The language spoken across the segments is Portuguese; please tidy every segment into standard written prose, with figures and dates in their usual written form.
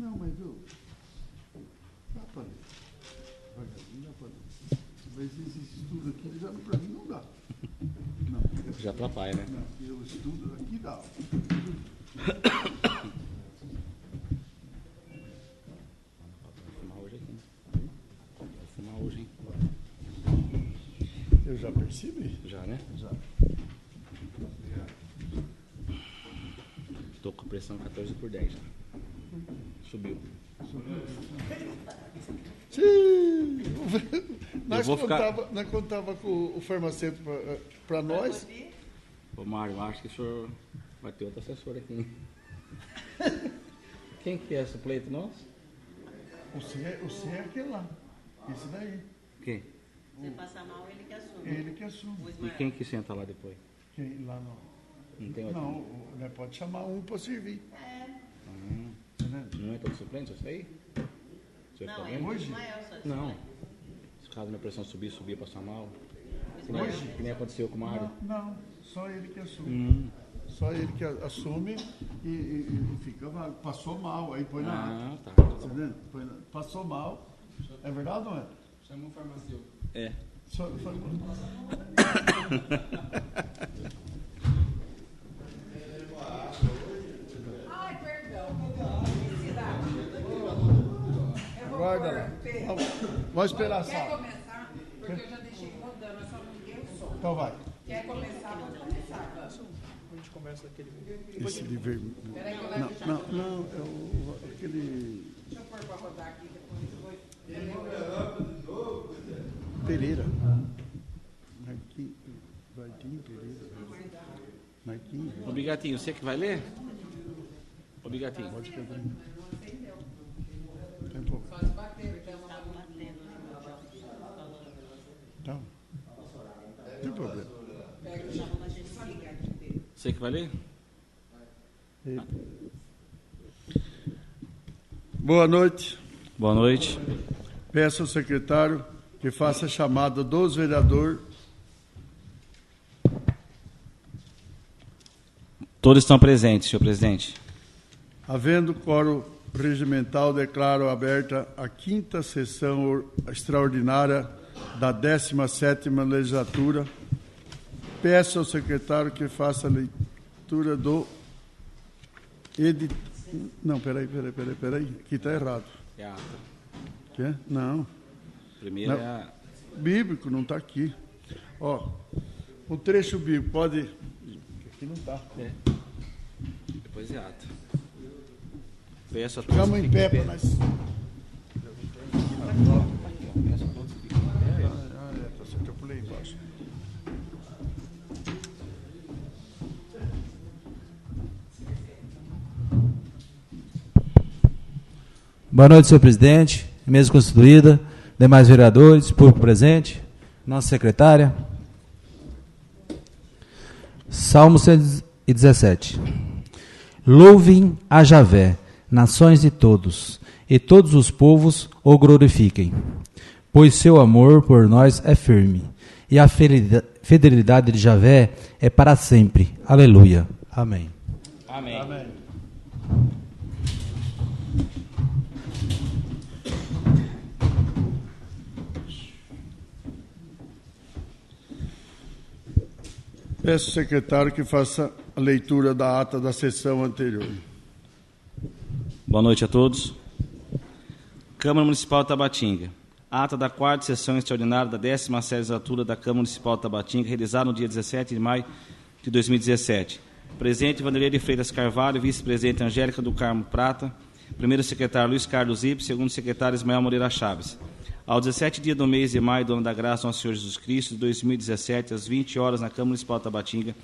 Não, mas eu... Dá para ler. Devagarinho dá para ler. Mas esse estudo aqui, já para mim não dá. Não. Já atrapalha, né? Não, eu estudo aqui dá. Vou fumar hoje, hein? Eu já percebi. Já, né? Já. Tô com a pressão 14/10 já. Subiu. Sim. Eu vou ficar... Nós contava com o farmacêutico para nós. Ô Mário, acho que o senhor vai ter outro assessor aqui, hein? Quem que é suplente nosso? O C é aquele lá. Esse daí. Quem? Se passar mal, ele que assume. Ele que assume. E quem que senta lá depois? Quem lá não. Não tem outro? Não, né, pode chamar um para servir. Não é todo suplente, isso aí? O senhor Não, fica é bem? muito maior só. Não. Se caso minha pressão subir, passar mal. Hoje? Que nem aconteceu com o Mário. Não, só ele que assume. Só ele que assume e fica vago. Passou mal, aí põe na. Tá. Tá entendendo? Passou mal. É verdade ou não é? Chama um farmacêutico. É. Ai, perdão. Guarda lá. Vamos esperar a Quer sala. começar? Porque eu já deixei rodando, eu só não liguei o som. Então vai. Quer começar? Vamos começar. A gente começa daquele. Esse de vermelho. Peraí que eu levo o chá. Não, é aquele. Deixa eu pôr pra rodar aqui depois. Pereira. Marquinhos Pereira. Marquinhos. Ô Bigatinho, você que vai ler? Ô Bigatinho. Pode cantar. Tem pouco. Só se bater, então uma Então. Não tem problema. pega o chá, só ligar aqui. Você que vai ler? Boa noite. Boa noite. Peço ao secretário que faça a chamada dos vereadores. Todos estão presentes, senhor presidente. Havendo quórum regimental, declaro aberta a 5ª sessão extraordinária da 17ª legislatura. Peço ao secretário que faça a leitura do Não, peraí. Aqui está errado. É a ata. Quê? Não. Primeiro Não. é a... Bíblico não está aqui. Ó, o trecho bíblico pode... Aqui não está. Depois é a ata. Peço a todos Ficamos que em fiquem pé para nós... Peço a todos que fiquem em pé. Tá certo, eu pulei embaixo. Boa noite, senhor presidente, mesa constituída, demais vereadores, público presente, nossa secretária. Salmo 117. Louvem a Javé, nações de todos, e todos os povos o glorifiquem, pois seu amor por nós é firme, e a fidelidade de Javé é para sempre. Aleluia. Amém. Amém. Amém. Peço ao secretário que faça a leitura da ata da sessão anterior. Boa noite a todos. Câmara Municipal de Tabatinga. Ata da 4ª sessão extraordinária da 17ª legislatura da Câmara Municipal de Tabatinga, realizada no dia 17 de maio de 2017. Presidente Vanderlei de Freitas Carvalho, vice-presidente Angélica do Carmo Prata, primeiro secretário Luiz Carlos Ipe, segundo secretário Ismael Moreira Chaves. Ao 17 dia do mês de maio do ano da graça Nosso Senhor Jesus Cristo, de 2017, às 20 horas, na Câmara Municipal de Tabatinga,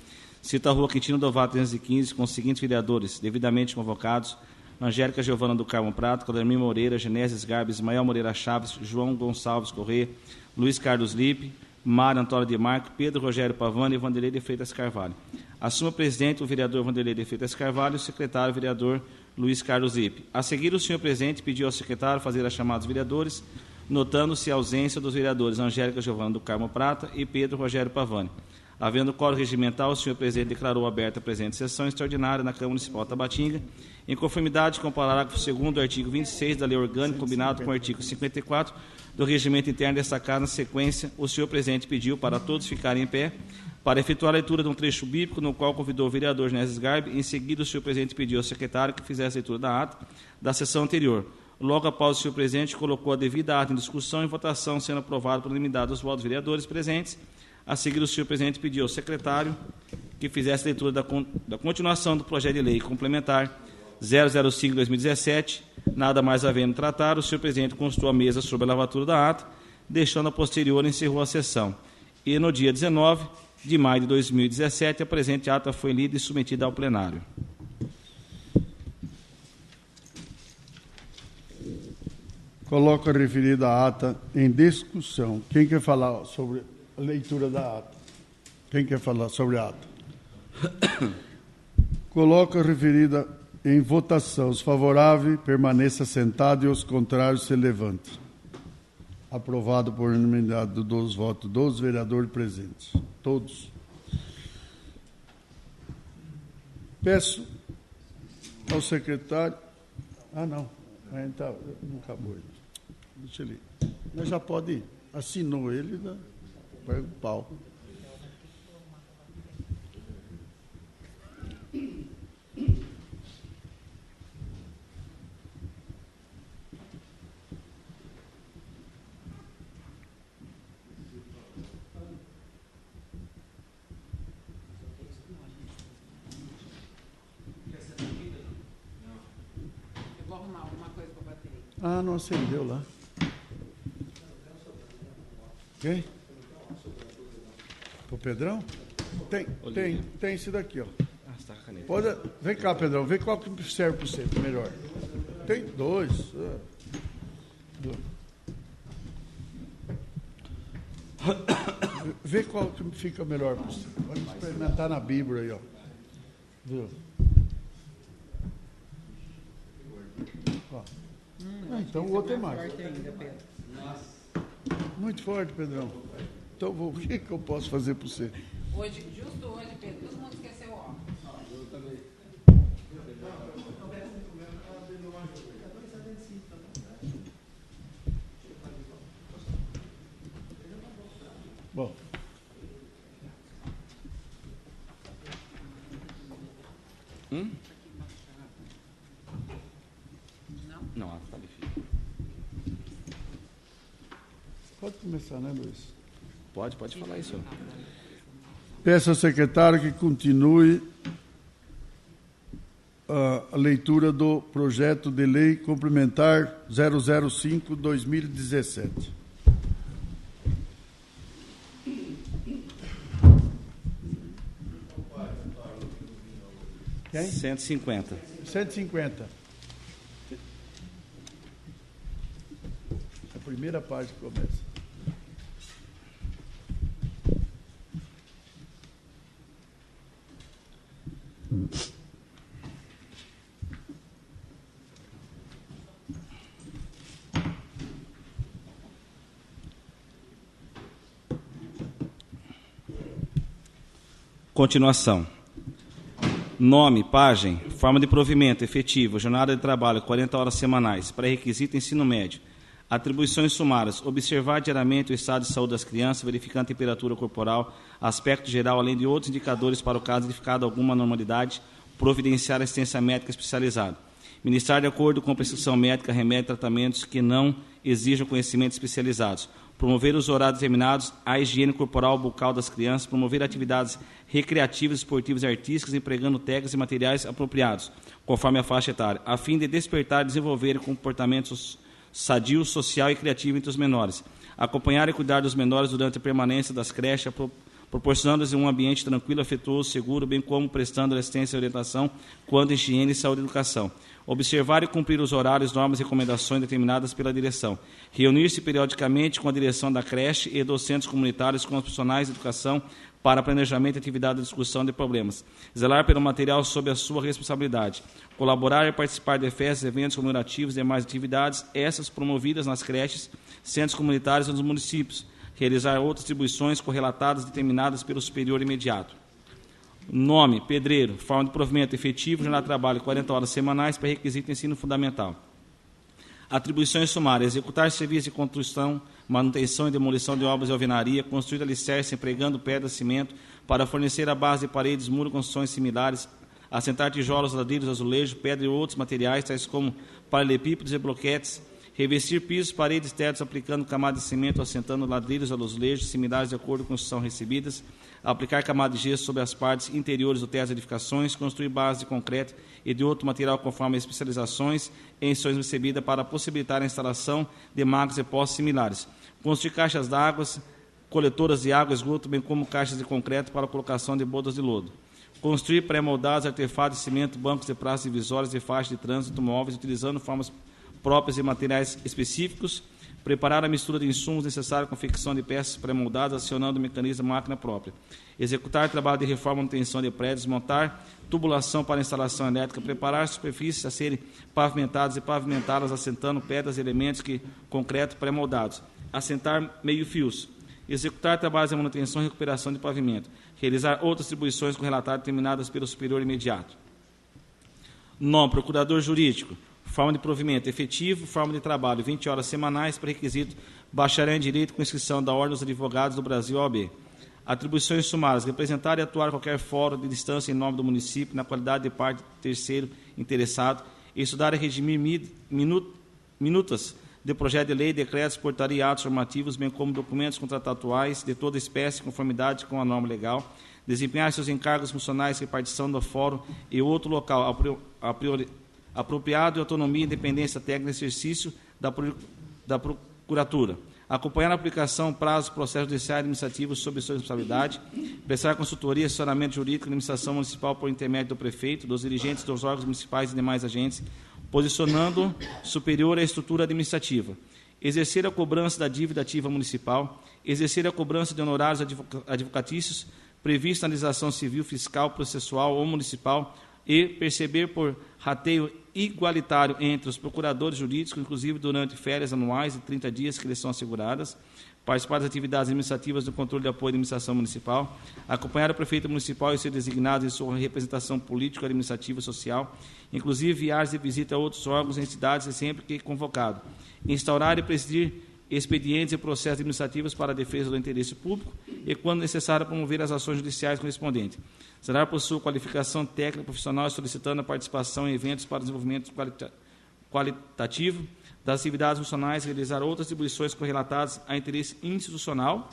cita a Rua Quintino Dovato 315, com os seguintes vereadores, devidamente convocados: Angélica Giovana do Carmo Prato, Claudemir Moreira, Genésis Garbes, Ismael Moreira Chaves, João Gonçalves Corrêa, Luiz Carlos Lipe, Mário Antônio de Marco, Pedro Rogério Pavani e Vanderlei de Freitas Carvalho. Assuma presidente o vereador Vanderlei de Freitas Carvalho e o secretário vereador Luiz Carlos Lipe. A seguir, o senhor presidente pediu ao secretário fazer a chamada dos vereadores, notando-se a ausência dos vereadores Angélica Giovana do Carmo Prata e Pedro Rogério Pavani. Havendo quórum regimental, o senhor presidente declarou aberta a presente sessão extraordinária na Câmara Municipal de Tabatinga, em conformidade com o parágrafo 2º do artigo 26 da Lei Orgânica, combinado com o artigo 54 do Regimento Interno destacado na sequência, o senhor presidente pediu para todos ficarem em pé para efetuar a leitura de um trecho bíblico, no qual convidou o vereador Genesis Garbi. Em seguida, o senhor presidente pediu ao secretário que fizesse a leitura da ata da sessão anterior. Logo após, o senhor presidente colocou a devida ata em discussão e votação, sendo aprovado por unanimidade dos votos dos vereadores presentes. A seguir, o senhor presidente pediu ao secretário que fizesse a leitura da continuação do projeto de lei complementar 005/2017. Nada mais havendo tratar, o senhor presidente consultou a mesa sobre a lavatura da ata, deixando a posterior e encerrou a sessão. E no dia 19 de maio de 2017, a presente ata foi lida e submetida ao plenário. Coloco a referida ata em discussão. Quem quer falar sobre a leitura da ata? Quem quer falar sobre a ata? Coloco a referida em votação. Os favoráveis, permaneça sentado e os contrários se levante. Aprovado por unanimidade dos votos dos vereadores presentes. Todos. Peço ao secretário... não. Não acabou. Deixa ele. Mas já pode ir. Assinou ele, né? Pega o pau. Não acendeu lá. Quem? O Pedrão? Tem esse daqui, ó. Está com a caneta. Pode, vem cá, Pedrão, vê qual que serve para você melhor. Tem dois. Vê qual que fica melhor para você. Vamos experimentar na Bíblia aí, ó. Viu? Ó. Então o outro é mais. Muito forte, Pedrão. Então, o que eu posso fazer para você? Justo hoje, Pedro, todo mundo esqueceu o óculos. Bom. Não, está difícil. Pode começar, né, Luiz? Pode falar isso. Peço ao secretário que continue a leitura do projeto de lei complementar 005/2017. Quem? 150. 150. A primeira página que começa. Continuação. Nome, página, forma de provimento efetivo, jornada de trabalho, 40 horas semanais, pré-requisito ensino médio, atribuições sumárias, observar diariamente o estado de saúde das crianças, verificando a temperatura corporal, aspecto geral, além de outros indicadores para o caso de verificado alguma anormalidade, providenciar assistência médica especializada. Ministrar de acordo com a prescrição médica, remédio e tratamentos que não exijam conhecimentos especializados. Promover os horários determinados, a higiene corporal bucal das crianças, promover atividades recreativas, esportivas e artísticas, empregando técnicas e materiais apropriados, conforme a faixa etária, a fim de despertar e desenvolver comportamentos sadio, social e criativo entre os menores. Acompanhar e cuidar dos menores durante a permanência das creches, proporcionando-lhes um ambiente tranquilo, afetuoso, seguro, bem como prestando assistência e orientação quanto à higiene, saúde e educação. Observar e cumprir os horários, normas e recomendações determinadas pela direção. Reunir-se periodicamente com a direção da creche e docentes comunitários com os profissionais de educação para planejamento e atividade de discussão de problemas. Zelar pelo material sob a sua responsabilidade. Colaborar e participar de festas, eventos comemorativos e demais atividades, essas promovidas nas creches, centros comunitários e nos municípios. realizar outras atribuições correlatadas determinadas pelo superior imediato. Nome, pedreiro, forma de provimento efetivo, jornada de trabalho 40 horas semanais, pré-requisito ensino fundamental. Atribuições sumárias: executar serviços de construção, manutenção e demolição de obras de alvenaria, construir alicerce empregando pedra, cimento, para fornecer a base de paredes, muro, construções similares, assentar tijolos, ladrilhos, azulejo, pedra e outros materiais, tais como paralelepípedos e bloquetes, revestir pisos, paredes, tetos, aplicando camada de cimento, assentando ladrilhos, azulejos similares de acordo com a construção recebidas, aplicar camada de gesso sobre as partes interiores do teto de edificações, construir bases de concreto e de outro material conforme as especializações e instruções recebidas para possibilitar a instalação de máquinas e postes similares, construir caixas d'água, coletoras de água e esgoto, bem como caixas de concreto para a colocação de bodas de lodo, construir pré-moldados, artefatos de cimento, bancos de praças divisórias e faixas de trânsito, móveis, utilizando formas próprias e materiais específicos, preparar a mistura de insumos necessários à confecção de peças pré-moldadas, acionando o mecanismo de máquina própria, executar trabalho de reforma e manutenção de prédios, montar tubulação para instalação elétrica, preparar superfícies a serem pavimentadas e pavimentá-las, assentando pedras e elementos concreto pré-moldados, assentar meio-fios, executar trabalhos de manutenção e recuperação de pavimento, realizar outras atribuições correlatadas determinadas pelo superior imediato. Nome, procurador jurídico, forma de provimento efetivo, forma de trabalho 20 horas semanais, pré-requisito bacharel em direito com inscrição da Ordem dos Advogados do Brasil, OAB. Atribuições sumárias: representar e atuar em qualquer fórum de distância em nome do município, na qualidade de parte terceiro interessado, estudar e redimir minutas de projeto de lei, decretos, portaria e atos normativos, bem como documentos contratuais de toda espécie, em conformidade com a norma legal, desempenhar seus encargos funcionais, repartição do fórum e outro local apropriado e autonomia e independência técnica, exercício da Procuratura, acompanhar a aplicação, prazo, processo judiciário e administrativo sob sua responsabilidade, prestar consultoria, assessoramento jurídico e administração municipal por intermédio do prefeito, dos dirigentes dos órgãos municipais e demais agentes, posicionando superior à estrutura administrativa, exercer a cobrança da dívida ativa municipal, exercer a cobrança de honorários advocatícios previsto na legislação civil, fiscal, processual ou municipal e perceber por rateio igualitário entre os procuradores jurídicos, inclusive durante férias anuais de 30 dias que lhes são asseguradas, participar das atividades administrativas do controle de apoio à administração municipal, acompanhar o prefeito municipal e ser designado em sua representação política, administrativa e social, inclusive viagens de visita a outros órgãos e entidades sempre que convocado, instaurar e presidir expedientes e processos administrativos para a defesa do interesse público e, quando necessário, promover as ações judiciais correspondentes. Será por sua qualificação técnica profissional, solicitando a participação em eventos para desenvolvimento qualitativo das atividades funcionais, realizar outras atribuições correlatadas a interesse institucional.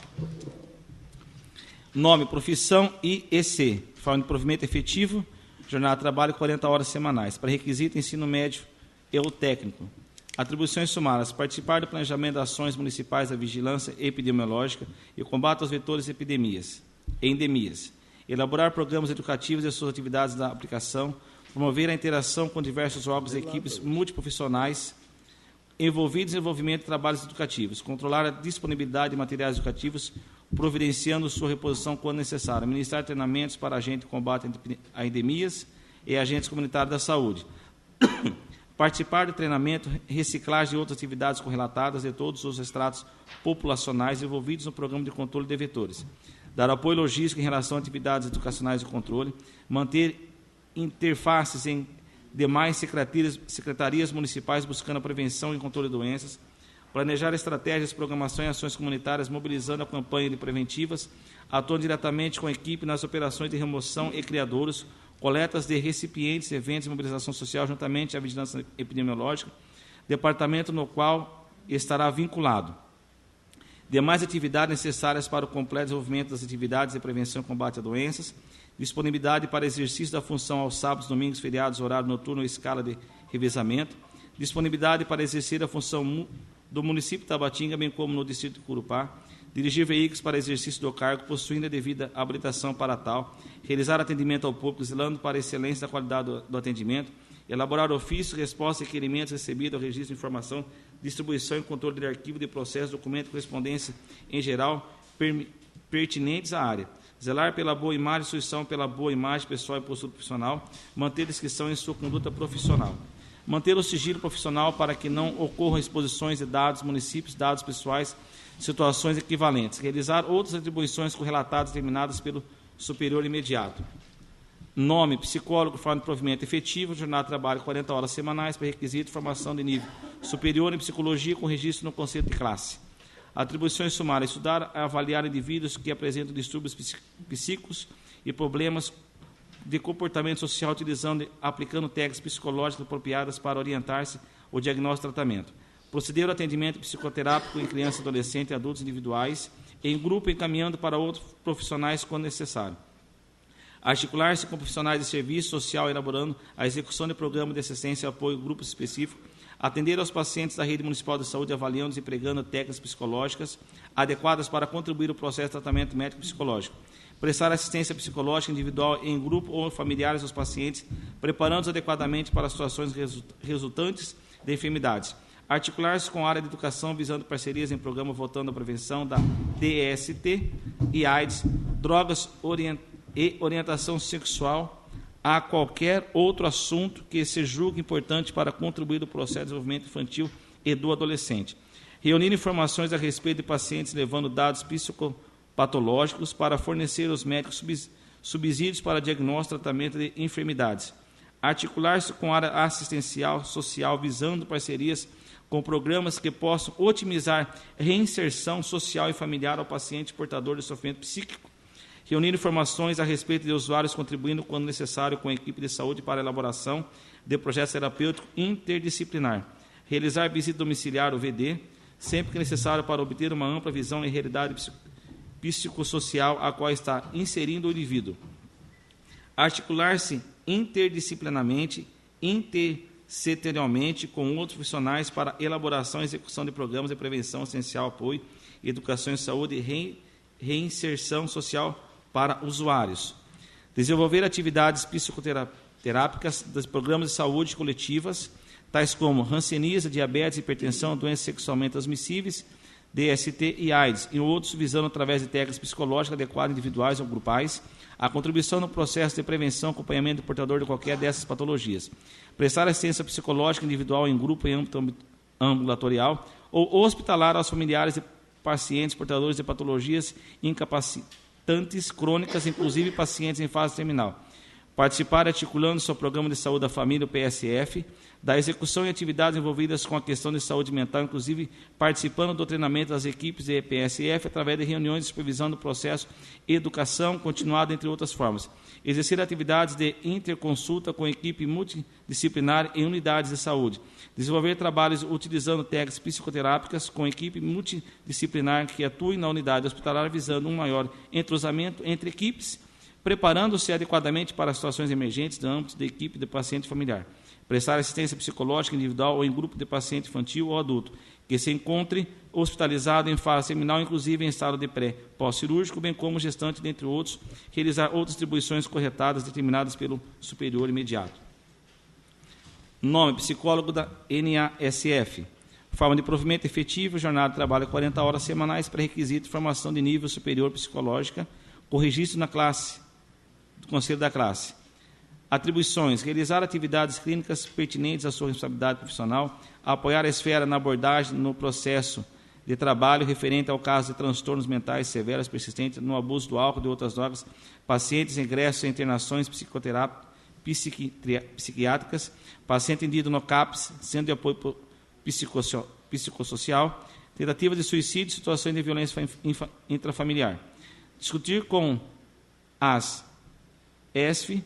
Nome, profissão e EC, forma de provimento efetivo, jornada de trabalho 40 horas semanais, para requisito ensino médio e o técnico. Atribuições sumárias: participar do planejamento de ações municipais da vigilância epidemiológica e combate aos vetores de epidemias e endemias, elaborar programas educativos e suas atividades da aplicação, promover a interação com diversos órgãos e equipes multiprofissionais envolvidos em desenvolvimento de trabalhos educativos, controlar a disponibilidade de materiais educativos, providenciando sua reposição quando necessário, ministrar treinamentos para agentes de combate a endemias e agentes comunitários da saúde, participar do treinamento, reciclagem e outras atividades correlatadas de todos os estratos populacionais envolvidos no programa de controle de vetores, dar apoio logístico em relação a atividades educacionais de controle, manter interfaces em demais secretarias municipais buscando a prevenção e controle de doenças, planejar estratégias, programação e ações comunitárias, mobilizando a campanha de preventivas, atuando diretamente com a equipe nas operações de remoção e criadouros, coletas de recipientes, eventos de mobilização social, juntamente à vigilância epidemiológica, departamento no qual estará vinculado. Demais atividades necessárias para o completo desenvolvimento das atividades de prevenção e combate a doenças, disponibilidade para exercício da função aos sábados, domingos, feriados, horário noturno e escala de revezamento, disponibilidade para exercer a função do município de Tabatinga, bem como no distrito de Curupá, dirigir veículos para exercício do cargo, possuindo a devida habilitação para tal, realizar atendimento ao público, zelando para a excelência da qualidade do atendimento, elaborar ofícios, respostas e requerimentos recebidos ao registro de informação, distribuição e controle de arquivo de processo, documento e correspondência em geral pertinentes à área, zelar pela boa imagem da instituição, pela boa imagem pessoal e postura profissional, manter descrição em sua conduta profissional. manter o sigilo profissional para que não ocorram exposições de dados municípios, dados pessoais, situações equivalentes, realizar outras atribuições correlatadas determinadas pelo superior imediato. Nome, psicólogo, forma de provimento efetivo, jornada de trabalho 40 horas semanais, pré-requisito, formação de nível superior em psicologia com registro no conselho de classe. Atribuições sumárias, estudar e avaliar indivíduos que apresentam distúrbios psíquicos e problemas de comportamento social, aplicando técnicas psicológicas apropriadas para orientar-se o diagnóstico e tratamento. Proceder ao atendimento psicoterápico em crianças, adolescentes e adultos individuais, em grupo, encaminhando para outros profissionais quando necessário. Articular-se com profissionais de serviço social, elaborando a execução de programa de assistência e apoio a grupos específicos, atender aos pacientes da rede municipal de saúde, avaliando e empregando técnicas psicológicas adequadas para contribuir ao processo de tratamento médico-psicológico. Prestar assistência psicológica individual em grupo ou familiares dos pacientes, preparando-os adequadamente para situações resultantes de enfermidades. Articular-se com a área de educação, visando parcerias em programa voltando à prevenção da DST e AIDS, drogas e orientação sexual, a qualquer outro assunto que se julgue importante para contribuir no processo de desenvolvimento infantil e do adolescente. Reunir informações a respeito de pacientes, levando dados psicopatológicos para fornecer aos médicos subsídios para diagnóstico e tratamento de enfermidades. Articular-se com a área assistencial social, visando parcerias com programas que possam otimizar a reinserção social e familiar ao paciente portador de sofrimento psíquico. Reunir informações a respeito de usuários, contribuindo, quando necessário, com a equipe de saúde para a elaboração de projeto terapêutico interdisciplinar. Realizar visita domiciliar, o VD, sempre que necessário, para obter uma ampla visão e realidade psicossocial a qual está inserindo o indivíduo. Articular-se interdisciplinarmente, intersetorialmente com outros profissionais para elaboração e execução de programas de prevenção essencial, apoio, educação em saúde e reinserção social para usuários. Desenvolver atividades psicoterápicas dos programas de saúde coletivas, tais como hanseníase, diabetes, hipertensão, doenças sexualmente transmissíveis, DST e AIDS, e outros, visando, através de técnicas psicológicas adequadas, individuais ou grupais, a contribuição no processo de prevenção e acompanhamento do portador de qualquer dessas patologias. Prestar assistência psicológica individual, em grupo, em âmbito ambulatorial ou hospitalar aos familiares de pacientes portadores de patologias incapacitantes crônicas, inclusive pacientes em fase terminal. Participar articulando seu programa de saúde da família, o PSF, da execução e atividades envolvidas com a questão de saúde mental, inclusive participando do treinamento das equipes de PSF através de reuniões de supervisão do processo e educação continuada, entre outras formas. Exercer atividades de interconsulta com equipe multidisciplinar em unidades de saúde. Desenvolver trabalhos utilizando técnicas psicoterápicas com equipe multidisciplinar que atue na unidade hospitalar, visando um maior entrosamento entre equipes, preparando-se adequadamente para situações emergentes no âmbito da equipe de paciente familiar. Prestar assistência psicológica individual ou em grupo de paciente infantil ou adulto, que se encontre hospitalizado em fase terminal, inclusive em estado de pós-cirúrgico, bem como gestante, dentre outros, realizar outras distribuições corretadas determinadas pelo superior imediato. Nome, psicólogo da NASF. Forma de provimento efetivo, jornada de trabalho 40 horas semanais, pré-requisito, formação de nível superior psicológica, com registro na classe, do Conselho da Classe. Atribuições: realizar atividades clínicas pertinentes à sua responsabilidade profissional, apoiar a esfera na abordagem no processo de trabalho referente ao caso de transtornos mentais severos persistentes no abuso do álcool e de outras drogas, pacientes ingressos em internações psiquiátricas, paciente atendido no CAPS, centro de apoio psicossocial, tentativa de suicídio, situações de violência intrafamiliar. Discutir com as ESF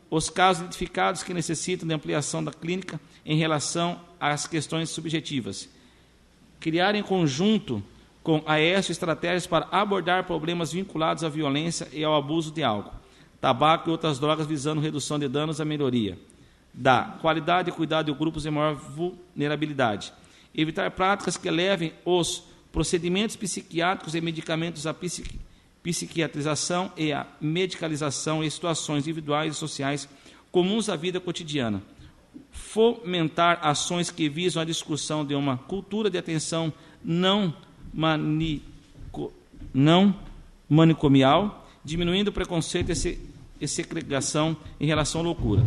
os casos identificados que necessitam de ampliação da clínica em relação às questões subjetivas. Criar em conjunto com a ESF estratégias para abordar problemas vinculados à violência e ao abuso de álcool, tabaco e outras drogas, visando redução de danos à melhoria da qualidade e cuidado de grupos de maior vulnerabilidade. Evitar práticas que levem os procedimentos psiquiátricos e medicamentos à psiquiatrização e a medicalização em situações individuais e sociais comuns à vida cotidiana. Fomentar ações que visam a discussão de uma cultura de atenção não manicomial, diminuindo o preconceito e segregação em relação à loucura.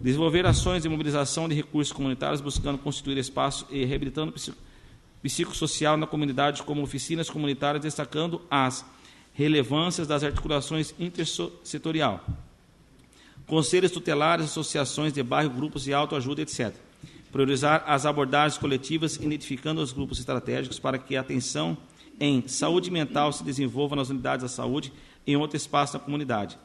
Desenvolver ações de mobilização de recursos comunitários, buscando constituir espaço e reabilitando psicossocial na comunidade, como oficinas comunitárias, destacando as relevâncias das articulações intersetorial, conselhos tutelares, associações de bairro, grupos de autoajuda, etc. Priorizar as abordagens coletivas, identificando os grupos estratégicos para que a atenção em saúde mental se desenvolva nas unidades da saúde em outro espaço na comunidade.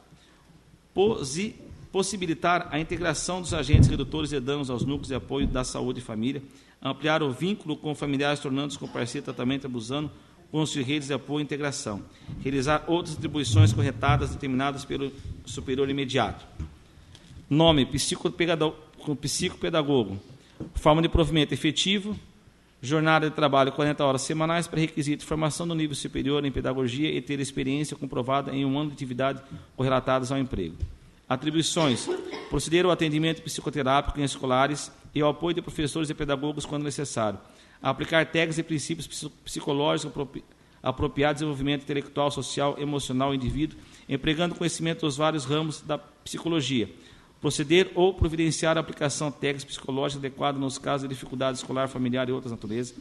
Possibilitar a integração dos agentes redutores de danos aos núcleos de apoio da saúde e família, ampliar o vínculo com familiares, tornando-se com parceiro de tratamento, abusando, construir redes de apoio e integração, realizar outras atribuições corretadas determinadas pelo superior imediato. Nome, psicopedagogo, forma de provimento efetivo, jornada de trabalho 40 horas semanais, pré-requisito, formação no nível superior em pedagogia e ter experiência comprovada em um ano de atividade correlatadas ao emprego. Atribuições, proceder ao atendimento psicoterápico em escolares e ao apoio de professores e pedagogos quando necessário. Aplicar técnicas e princípios psicológicos apropriados ao desenvolvimento intelectual, social, emocional do indivíduo, empregando conhecimento dos vários ramos da psicologia. Proceder ou providenciar a aplicação de técnicas psicológicas adequadas nos casos de dificuldade escolar, familiar e outras naturezas,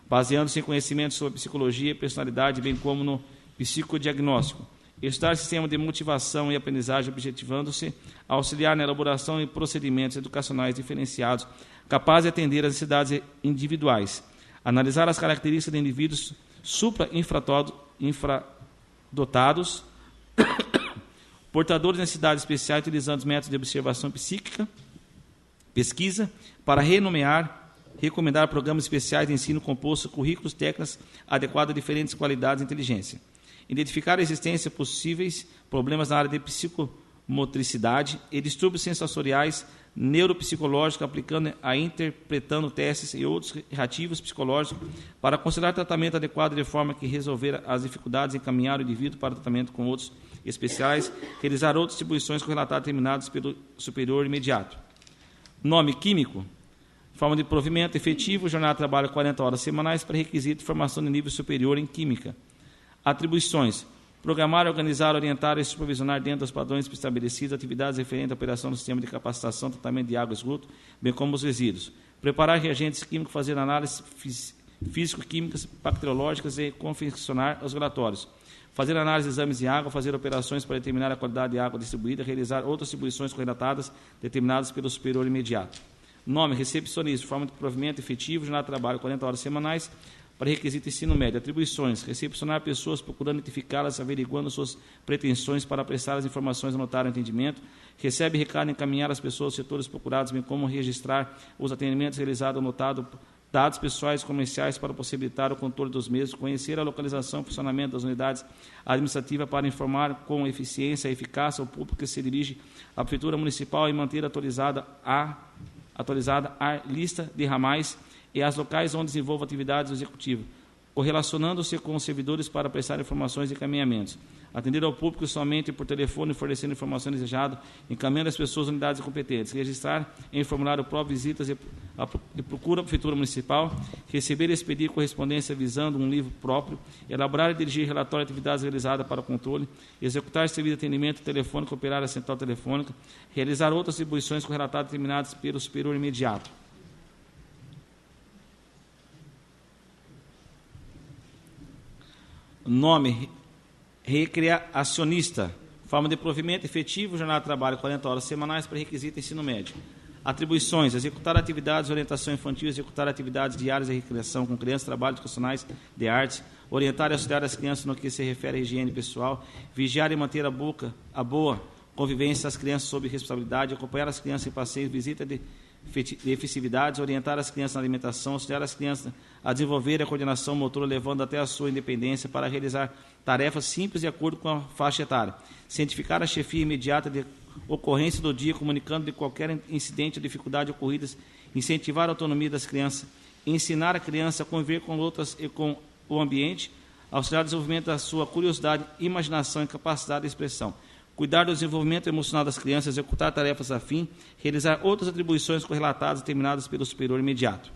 baseando-se em conhecimento sobre psicologia e personalidade, bem como no psicodiagnóstico. Estudar sistema de motivação e aprendizagem, objetivando-se a auxiliar na elaboração de procedimentos educacionais diferenciados, capazes de atender às necessidades individuais. Analisar as características de indivíduos infradotados, portadores de necessidades especiais, utilizando os métodos de observação psíquica, pesquisa, para recomendar programas especiais de ensino composto, currículos, técnicas adequadas a diferentes qualidades e inteligência. Identificar a existência de possíveis problemas na área de psicomotricidade e distúrbios sensoriais neuropsicológicos, aplicando interpretando testes e outros reativos psicológicos para considerar tratamento adequado de forma que resolver as dificuldades e encaminhar o indivíduo para o tratamento com outros especiais, realizar outras distribuições correlatadas determinadas pelo superior imediato. Nome químico, forma de provimento efetivo, jornada de trabalho 40 horas semanais, pré-requisito, formação de nível superior em química. Atribuições, programar, organizar, orientar e supervisionar dentro dos padrões estabelecidos atividades referentes à operação do sistema de capacitação, tratamento de água e esgoto, bem como os resíduos. Preparar reagentes químicos, fazer análises físico-químicas, bacteriológicas e confeccionar os relatórios. Fazer análise de exames de água, fazer operações para determinar a qualidade de água distribuída, realizar outras distribuições correlatadas determinadas pelo superior imediato. Nome, recepcionista, forma de provimento efetivo, jornada de trabalho 40 horas semanais, para requisito ensino médio. Atribuições, recepcionar pessoas, procurando identificá-las, averiguando suas pretensões para prestar as informações, anotar o entendimento. Recebe recado, encaminhar as pessoas aos setores procurados, bem como registrar os atendimentos realizados, anotado dados pessoais e comerciais para possibilitar o controle dos mesmos, conhecer a localização e funcionamento das unidades administrativas para informar com eficiência e eficácia o público que se dirige à Prefeitura Municipal e manter atualizada a lista de ramais e as locais onde desenvolve atividades do Executivo, correlacionando-se com os servidores para prestar informações e encaminhamentos. Atender ao público somente por telefone, fornecendo informações desejadas, encaminhando as pessoas às unidades competentes. Registrar em formulário próprio visitas e procura à Prefeitura Municipal. Receber e expedir correspondência visando um livro próprio. Elaborar e dirigir relatório de atividades realizadas para o controle. Executar serviço de atendimento telefônico, operar a central telefônica. Realizar outras atribuições correlatadas determinadas pelo superior imediato. Nome, recreacionista, forma de provimento efetivo, jornada de trabalho 40 horas semanais, para requisito ensino médio. Atribuições, executar atividades de orientação infantil, executar atividades diárias de recreação com crianças, trabalhos educacionais de artes, orientar e auxiliar as crianças no que se refere à higiene pessoal, vigiar e manter a boa convivência das crianças sob responsabilidade, acompanhar as crianças em passeios, visita de efetividades, orientar as crianças na alimentação, auxiliar as crianças a desenvolver a coordenação motora, levando até a sua independência para realizar tarefas simples de acordo com a faixa etária, cientificar a chefia imediata de ocorrência do dia, comunicando de qualquer incidente ou dificuldade ocorridas, incentivar a autonomia das crianças, ensinar a criança a conviver com outras e com o ambiente, auxiliar o desenvolvimento da sua curiosidade, imaginação e capacidade de expressão, cuidar do desenvolvimento emocional das crianças, executar tarefas afim, realizar outras atribuições correlatadas determinadas pelo superior imediato.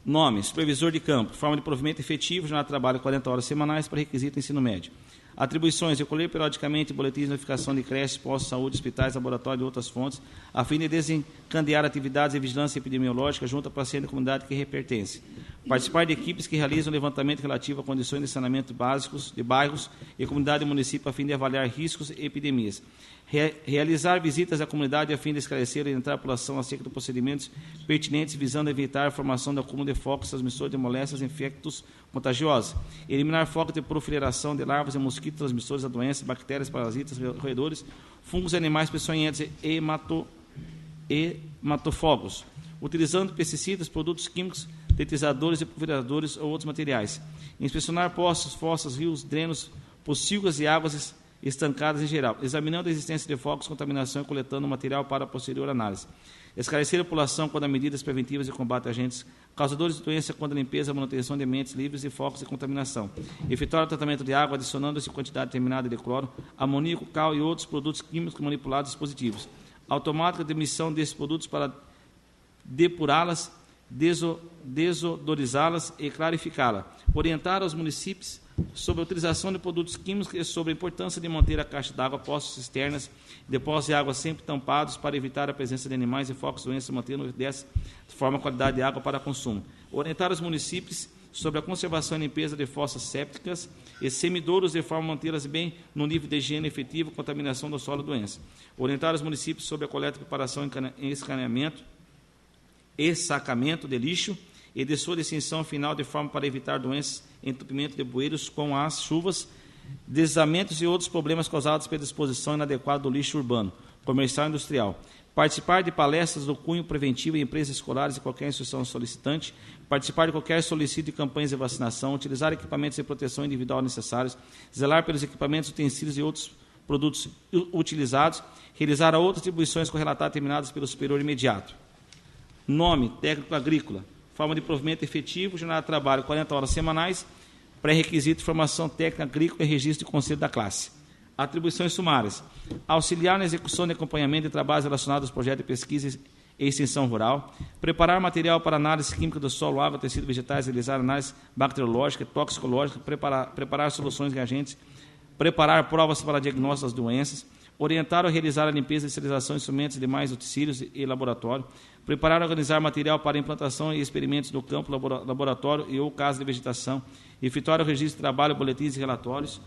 Nome, supervisor de campo, forma de provimento efetivo, jornada de trabalho 40 horas semanais, para requisito ensino médio. Atribuições: recolher periodicamente boletins de notificação de creches, postos de saúde, hospitais, laboratórios e outras fontes, a fim de desencadear atividades de vigilância epidemiológica junto à paciente da comunidade que pertence. Participar de equipes que realizam levantamento relativo a condições de saneamento básicos de bairros e comunidade e município a fim de avaliar riscos e epidemias. Realizar visitas à comunidade a fim de esclarecer e orientar a população acerca dos procedimentos pertinentes visando evitar a formação do acúmulo de focos transmissores de moléstias e infectos contagiosos. Eliminar focos de proliferação de larvas e mosquitos transmissores da doença, bactérias, parasitas, roedores, fungos e animais peçonhentos e hematofagos. Utilizando pesticidas, produtos químicos, tetizadores e pulverizadores ou outros materiais. Inspecionar poços, fossas, rios, drenos, pocilgas e águas estancadas em geral, examinando a existência de focos, contaminação e coletando material para posterior análise. Esclarecer a população quanto a medidas preventivas de combate a agentes causadores de doença, quanto a limpeza e manutenção de ambientes livres de focos de contaminação. Efetuar o tratamento de água, adicionando-se quantidade determinada de cloro, amoníaco, cal e outros produtos químicos manipulados e dispositivos. Automática de emissão desses produtos para depurá-las, desodorizá-las e clarificá-la. Orientar aos municípios sobre a utilização de produtos químicos e sobre a importância de manter a caixa d'água, poços, cisternas, depósitos de água sempre tampados para evitar a presença de animais e focos, doenças, mantendo dessa forma a qualidade de água para consumo. Orientar os municípios sobre a conservação e limpeza de fossas sépticas e semidouros de forma a mantê-las bem no nível de higiene efetivo, contaminação do solo e doença. Orientar os municípios sobre a coleta, preparação e escaneamento e sacamento de lixo e de sua extinção final de forma para evitar doenças, entupimento de bueiros com as chuvas, deslizamentos e outros problemas causados pela disposição inadequada do lixo urbano, comercial e industrial. Participar de palestras do cunho preventivo em empresas escolares e qualquer instituição solicitante, participar de qualquer solicito de campanhas de vacinação, utilizar equipamentos de proteção individual necessários, zelar pelos equipamentos, utensílios e outros produtos utilizados, realizar outras atribuições correlatadas terminadas pelo superior imediato. Nome: técnico agrícola. Forma de provimento efetivo: jornada de trabalho 40 horas semanais, pré-requisito: formação técnica agrícola e registro de conselho da classe. Atribuições sumárias: auxiliar na execução de acompanhamento de trabalhos relacionados aos projetos de pesquisa e extensão rural, preparar material para análise química do solo, água, tecido, vegetais, realizar análise bacteriológica, toxicológica, preparar soluções reagentes, preparar provas para diagnóstico das doenças, orientar ou realizar a limpeza e esterilização de instrumentos e demais utensílios e laboratório, preparar e organizar material para implantação e experimentos no campo, laboratório e ou casa de vegetação, efetuar o registro de trabalho, boletins e relatórios,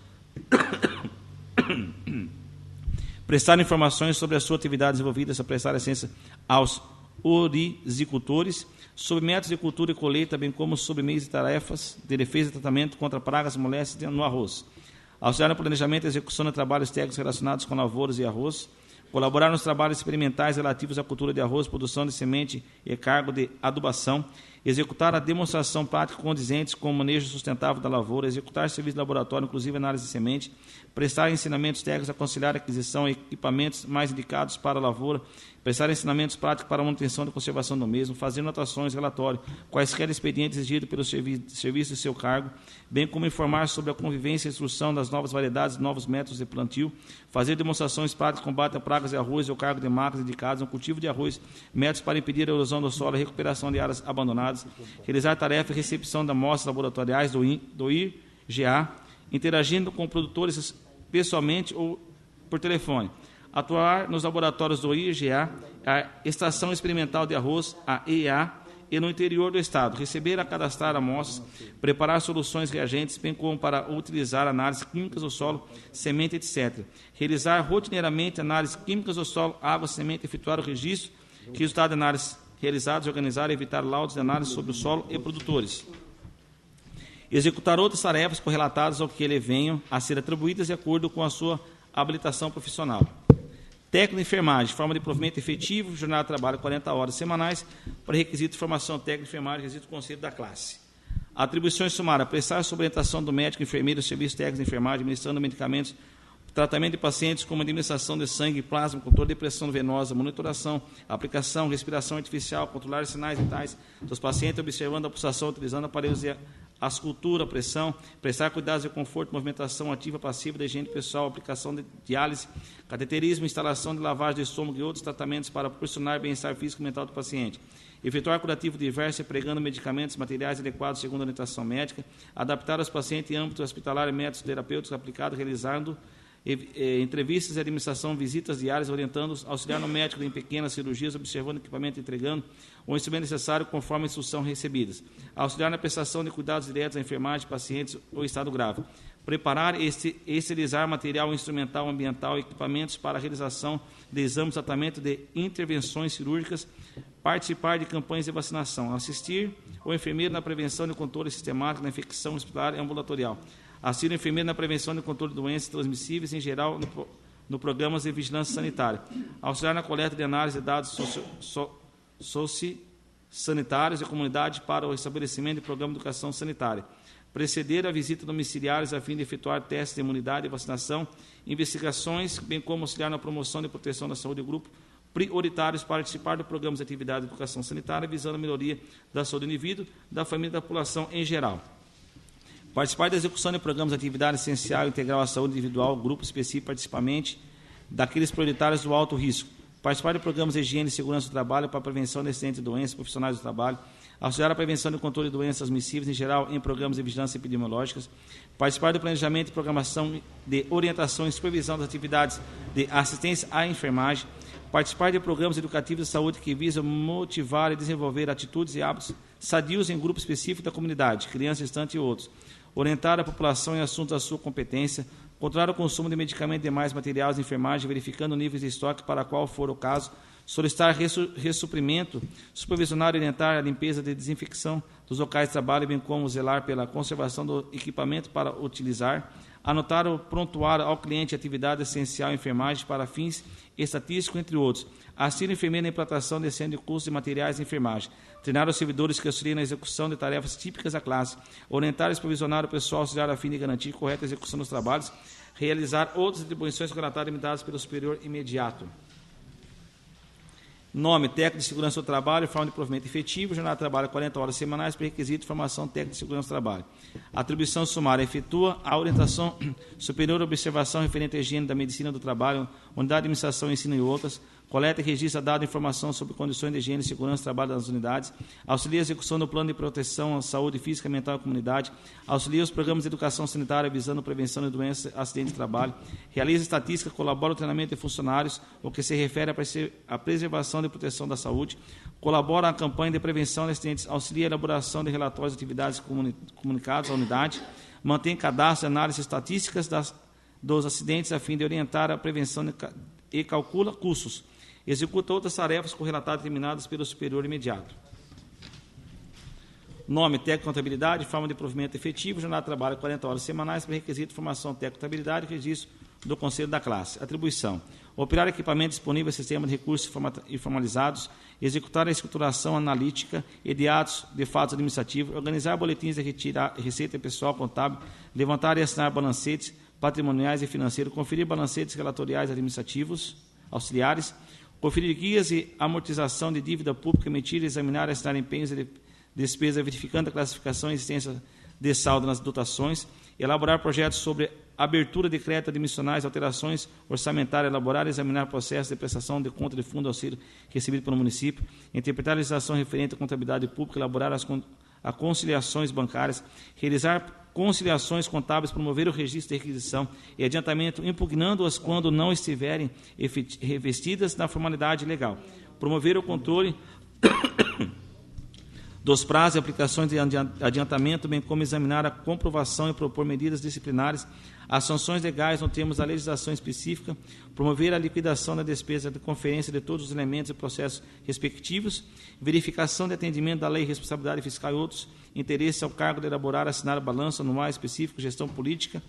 prestar informações sobre a sua atividade desenvolvida, prestar assistência aos orizicultores, sobre métodos de cultura e colheita, bem como sobre meios e tarefas de defesa e tratamento contra pragas e moléstias no arroz. Auxiliar no planejamento e execução de trabalhos técnicos relacionados com lavouras e arroz, colaborar nos trabalhos experimentais relativos à cultura de arroz, produção de semente e cargo de adubação, executar a demonstração prática condizentes com o manejo sustentável da lavoura, executar serviço de laboratório, inclusive análise de semente, prestar ensinamentos técnicos, aconselhar a aquisição e equipamentos mais indicados para a lavoura, prestar ensinamentos práticos para a manutenção e conservação do mesmo, fazer anotações, relatório, quaisquer expedientes exigidos pelo serviço de seu cargo, bem como informar sobre a convivência e instrução das novas variedades e novos métodos de plantio, fazer demonstrações práticas de combate a pragas de arroz e o cargo de máquinas indicadas no cultivo de arroz, métodos para impedir a erosão do solo e recuperação de áreas abandonadas, realizar tarefa de recepção de amostras laboratoriais do IRGA, interagindo com produtores pessoalmente ou por telefone, atuar nos laboratórios do IRGA, a Estação Experimental de Arroz, a EA, e no interior do Estado, receber e cadastrar amostras, preparar soluções reagentes, bem como para utilizar análises químicas do solo, semente, etc. Realizar rotineiramente análises químicas do solo, água, semente, efetuar o registro, resultado de análises realizados, organizar e evitar laudos de análise sobre o solo e produtores. Executar outras tarefas correlatadas ao que ele venham a ser atribuídas de acordo com a sua habilitação profissional. Técnico de enfermagem, forma de provimento efetivo, jornada de trabalho 40 horas semanais, para requisito de formação técnica de enfermagem, requisito do conselho da classe. Atribuições sumárias: prestar sob orientação do médico, enfermeiro, serviços técnicos de enfermagem, administrando medicamentos, tratamento de pacientes como administração de sangue e plasma, controle de pressão venosa, monitoração, aplicação, respiração artificial, controlar sinais vitais dos pacientes, observando a pulsação, utilizando aparelhos de ascultura, pressão, prestar cuidados e conforto, movimentação ativa, passiva da higiene pessoal, aplicação de diálise, cateterismo, instalação de lavagem de estômago e outros tratamentos para proporcionar bem-estar físico e mental do paciente. Efetuar curativo diverso, empregando medicamentos, materiais adequados segundo a orientação médica, adaptar aos pacientes em âmbito hospitalar e métodos terapêuticos aplicados, realizando entrevistas e administração, visitas diárias, orientando-os, auxiliar no médico em pequenas cirurgias, observando o equipamento, entregando o instrumento necessário conforme a instrução recebidas, auxiliar na prestação de cuidados diretos à enfermagem, pacientes ou estado grave, preparar e esterilizar material instrumental, ambiental e equipamentos para a realização de exames, tratamento de intervenções cirúrgicas, participar de campanhas de vacinação, assistir o enfermeiro na prevenção e controle sistemático da infecção hospitalar e ambulatorial, assistir o enfermeiro na prevenção e controle de doenças transmissíveis, em geral, no programas de vigilância sanitária, auxiliar na coleta de análise de dados sociosanitários da comunidade para o estabelecimento de programa de educação sanitária, preceder a visita domiciliares a fim de efetuar testes de imunidade e vacinação, investigações, bem como auxiliar na promoção e proteção da saúde do grupo, prioritários para participar de programas de atividade de educação sanitária, visando a melhoria da saúde do indivíduo, da família e da população em geral. Participar da execução de programas de atividade essencial e integral à saúde individual, grupo específico, principalmente daqueles prioritários do alto risco. Participar de programas de higiene e segurança do trabalho para a prevenção de acidentes e doenças profissionais do trabalho. Auxiliar a prevenção e controle de doenças transmissíveis, em geral, em programas de vigilância epidemiológicas. Participar do planejamento e programação de orientação e supervisão das atividades de assistência à enfermagem. Participar de programas educativos de saúde que visam motivar e desenvolver atitudes e hábitos sadios em grupo específico da comunidade, crianças, gestantes e outros. Orientar a população em assuntos da sua competência, controlar o consumo de medicamentos e demais materiais de enfermagem, verificando níveis de estoque para qual for o caso, solicitar ressuprimento, supervisionar e orientar a limpeza e desinfecção dos locais de trabalho, bem como zelar pela conservação do equipamento para utilizar, anotar o prontuário ao cliente atividade essencial em enfermagem para fins estatísticos, entre outros, assistir o enfermeiro na implantação descendo de custos de materiais de enfermagem, treinar os servidores que auxiliam na execução de tarefas típicas da classe, orientar e supervisionar o pessoal auxiliar a fim de garantir correta execução dos trabalhos, realizar outras atribuições relatadas limitadas pelo superior imediato. Nome, técnico de segurança do trabalho, forma de provimento efetivo, jornada de trabalho 40 horas semanais, pré-requisito de formação técnica de segurança do trabalho. Atribuição sumária, efetua a orientação superior à observação referente à higiene da medicina do trabalho, unidade de administração, ensino e outras, coleta e registra dados e informação sobre condições de higiene e segurança do trabalho das unidades, auxilia a execução do plano de proteção à saúde física, mental e comunidade, auxilia os programas de educação sanitária visando a prevenção de doenças, acidentes de trabalho, realiza estatística, colabora no treinamento de funcionários, o que se refere à preservação e proteção da saúde, colabora na campanha de prevenção de acidentes, auxilia a elaboração de relatórios de atividades comunicadas à unidade, mantém cadastro e análise estatísticas dos acidentes a fim de orientar a prevenção e calcula custos, executa outras tarefas correlatadas determinadas pelo superior imediato. Nome, técnico, contabilidade, forma de provimento efetivo, jornada de trabalho 40 horas semanais, pré-requisito, formação técnico, contabilidade, registro do Conselho da Classe. Atribuição, operar equipamento disponível, sistema de recursos informalizados, executar a escrituração analítica e de atos de fatos administrativos, organizar boletins de receita pessoal contábil, levantar e assinar balancetes patrimoniais e financeiros, conferir balancetes relatoriais administrativos, auxiliares, conferir guias e amortização de dívida pública, emitir, examinar e assinar empenhos e despesas, verificando a classificação e existência de saldo nas dotações, elaborar projetos sobre abertura de crédito admissionais, alterações orçamentárias, elaborar e examinar processos de prestação de conta de fundo auxílio recebido pelo município, interpretar a legislação referente à contabilidade pública, elaborar as conciliações bancárias, realizar conciliações contábeis, promover o registro de requisição e adiantamento, impugnando-as quando não estiverem revestidas na formalidade legal, promover o controle dos prazos e aplicações de adiantamento, bem como examinar a comprovação e propor medidas disciplinares, as sanções legais no termos da legislação específica, promover a liquidação da despesa de conferência de todos os elementos e processos respectivos, verificação de atendimento da lei, responsabilidade fiscal e outros interesses ao cargo de elaborar, assinar balanço anual específico, gestão política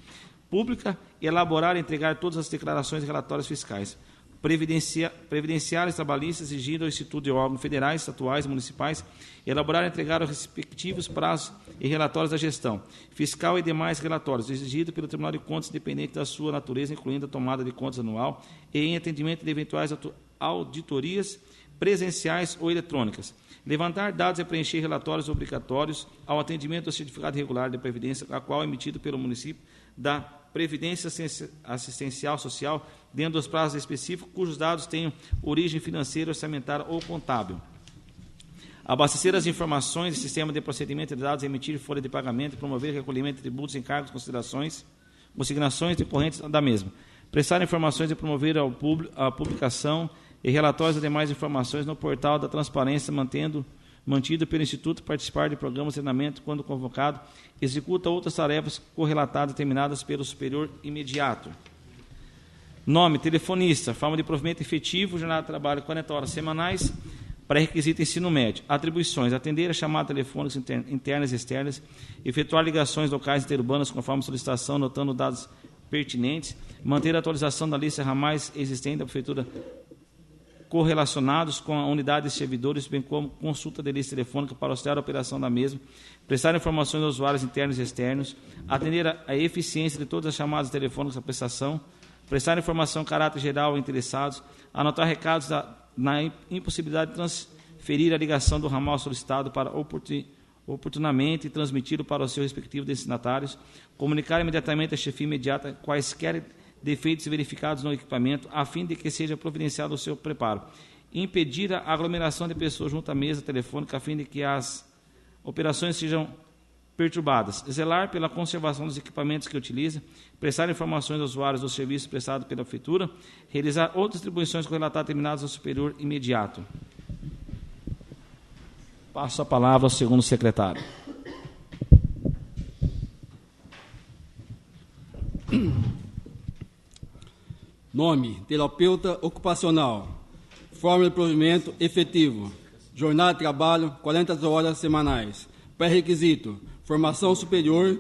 pública, e elaborar e entregar todas as declarações e relatórios fiscais, previdenciários trabalhistas exigindo ao Instituto de órgãos federais, estaduais e municipais, elaborar e entregar os respectivos prazos e relatórios da gestão fiscal e demais relatórios exigidos pelo Tribunal de Contas, independente da sua natureza, incluindo a tomada de contas anual e em atendimento de eventuais auditorias, presenciais ou eletrônicas. Levantar dados e preencher relatórios obrigatórios ao atendimento do certificado regular de previdência, a qual é emitido pelo município da Previdência Assistencial Social, dentro dos prazos específicos, cujos dados tenham origem financeira, orçamentária ou contábil. Abastecer as informações de sistema de procedimento de dados, emitir folha de pagamento, promover recolhimento de tributos, encargos, consignações decorrentes da mesma. Prestar informações e promover a publicação e relatórios e demais informações no portal da transparência, mantido pelo Instituto, participar de programas de treinamento quando convocado, executa outras tarefas correlatadas determinadas pelo superior imediato. Nome, telefonista, forma de provimento efetivo, jornada de trabalho 40 horas semanais, pré-requisito ensino médio. Atribuições, atender a chamadas telefônicas internas e externas, efetuar ligações locais interurbanas conforme solicitação, anotando dados pertinentes, manter a atualização da lista ramais existente da Prefeitura correlacionados com a unidade de servidores, bem como consulta de lista telefônica para auxiliar a operação da mesma, prestar informações aos usuários internos e externos, atender a eficiência de todas as chamadas telefônicas à prestação, prestar informação de caráter geral a interessados, anotar recados na impossibilidade de transferir a ligação do ramal solicitado para oportunamente transmiti-lo para os seus respectivos destinatários, comunicar imediatamente à chefia imediata quaisquer defeitos verificados no equipamento, a fim de que seja providenciado o seu preparo. Impedir a aglomeração de pessoas junto à mesa telefônica, a fim de que as operações sejam perturbadas. Zelar pela conservação dos equipamentos que utiliza, prestar informações aos usuários dos serviços prestados pela Prefeitura, realizar outras distribuições correlatadas terminadas ao superior imediato. Passo a palavra ao segundo secretário. Nome, terapeuta ocupacional. Forma de provimento efetivo. Jornada de trabalho, 40 horas semanais. Pré-requisito, formação superior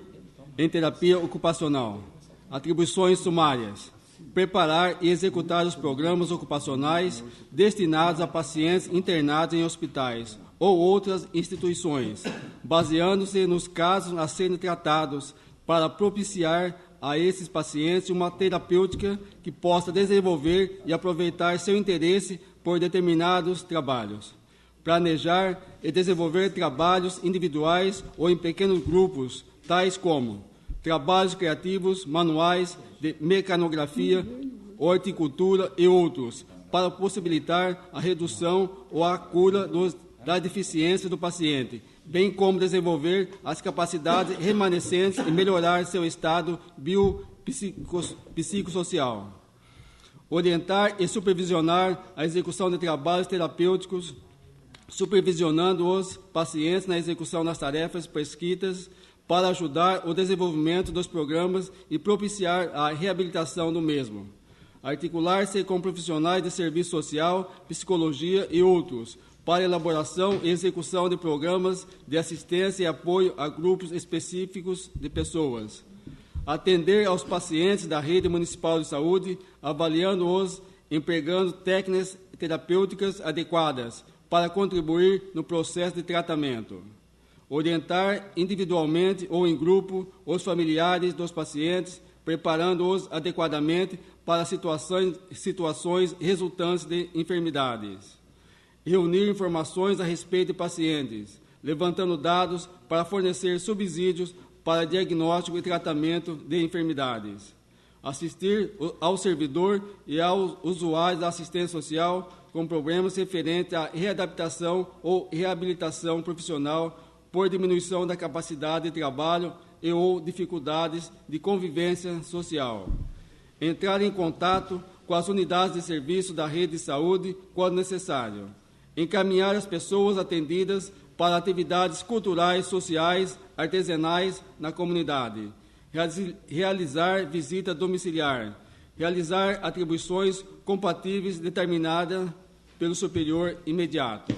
em terapia ocupacional. Atribuições sumárias. Preparar e executar os programas ocupacionais destinados a pacientes internados em hospitais ou outras instituições, baseando-se nos casos a serem tratados para propiciar a esses pacientes uma terapêutica que possa desenvolver e aproveitar seu interesse por determinados trabalhos. Planejar e desenvolver trabalhos individuais ou em pequenos grupos, tais como trabalhos criativos, manuais de mecanografia, horticultura e outros, para possibilitar a redução ou a cura da deficiência do paciente, bem como desenvolver as capacidades remanescentes e melhorar seu estado biopsicossocial. Orientar e supervisionar a execução de trabalhos terapêuticos, supervisionando os pacientes na execução das tarefas prescritas para ajudar o desenvolvimento dos programas e propiciar a reabilitação do mesmo. Articular-se com profissionais de serviço social, psicologia e outros, para elaboração e execução de programas de assistência e apoio a grupos específicos de pessoas. Atender aos pacientes da rede municipal de saúde, avaliando-os, empregando técnicas terapêuticas adequadas para contribuir no processo de tratamento. Orientar individualmente ou em grupo os familiares dos pacientes, preparando-os adequadamente para situações resultantes de enfermidades. Reunir informações a respeito de pacientes, levantando dados para fornecer subsídios para diagnóstico e tratamento de enfermidades. Assistir ao servidor e aos usuários da assistência social com problemas referentes à readaptação ou reabilitação profissional por diminuição da capacidade de trabalho e ou dificuldades de convivência social. Entrar em contato com as unidades de serviço da rede de saúde quando necessário. Encaminhar as pessoas atendidas para atividades culturais, sociais, artesanais na comunidade. Realizar visita domiciliar. Realizar atribuições compatíveis determinadas pelo superior imediato.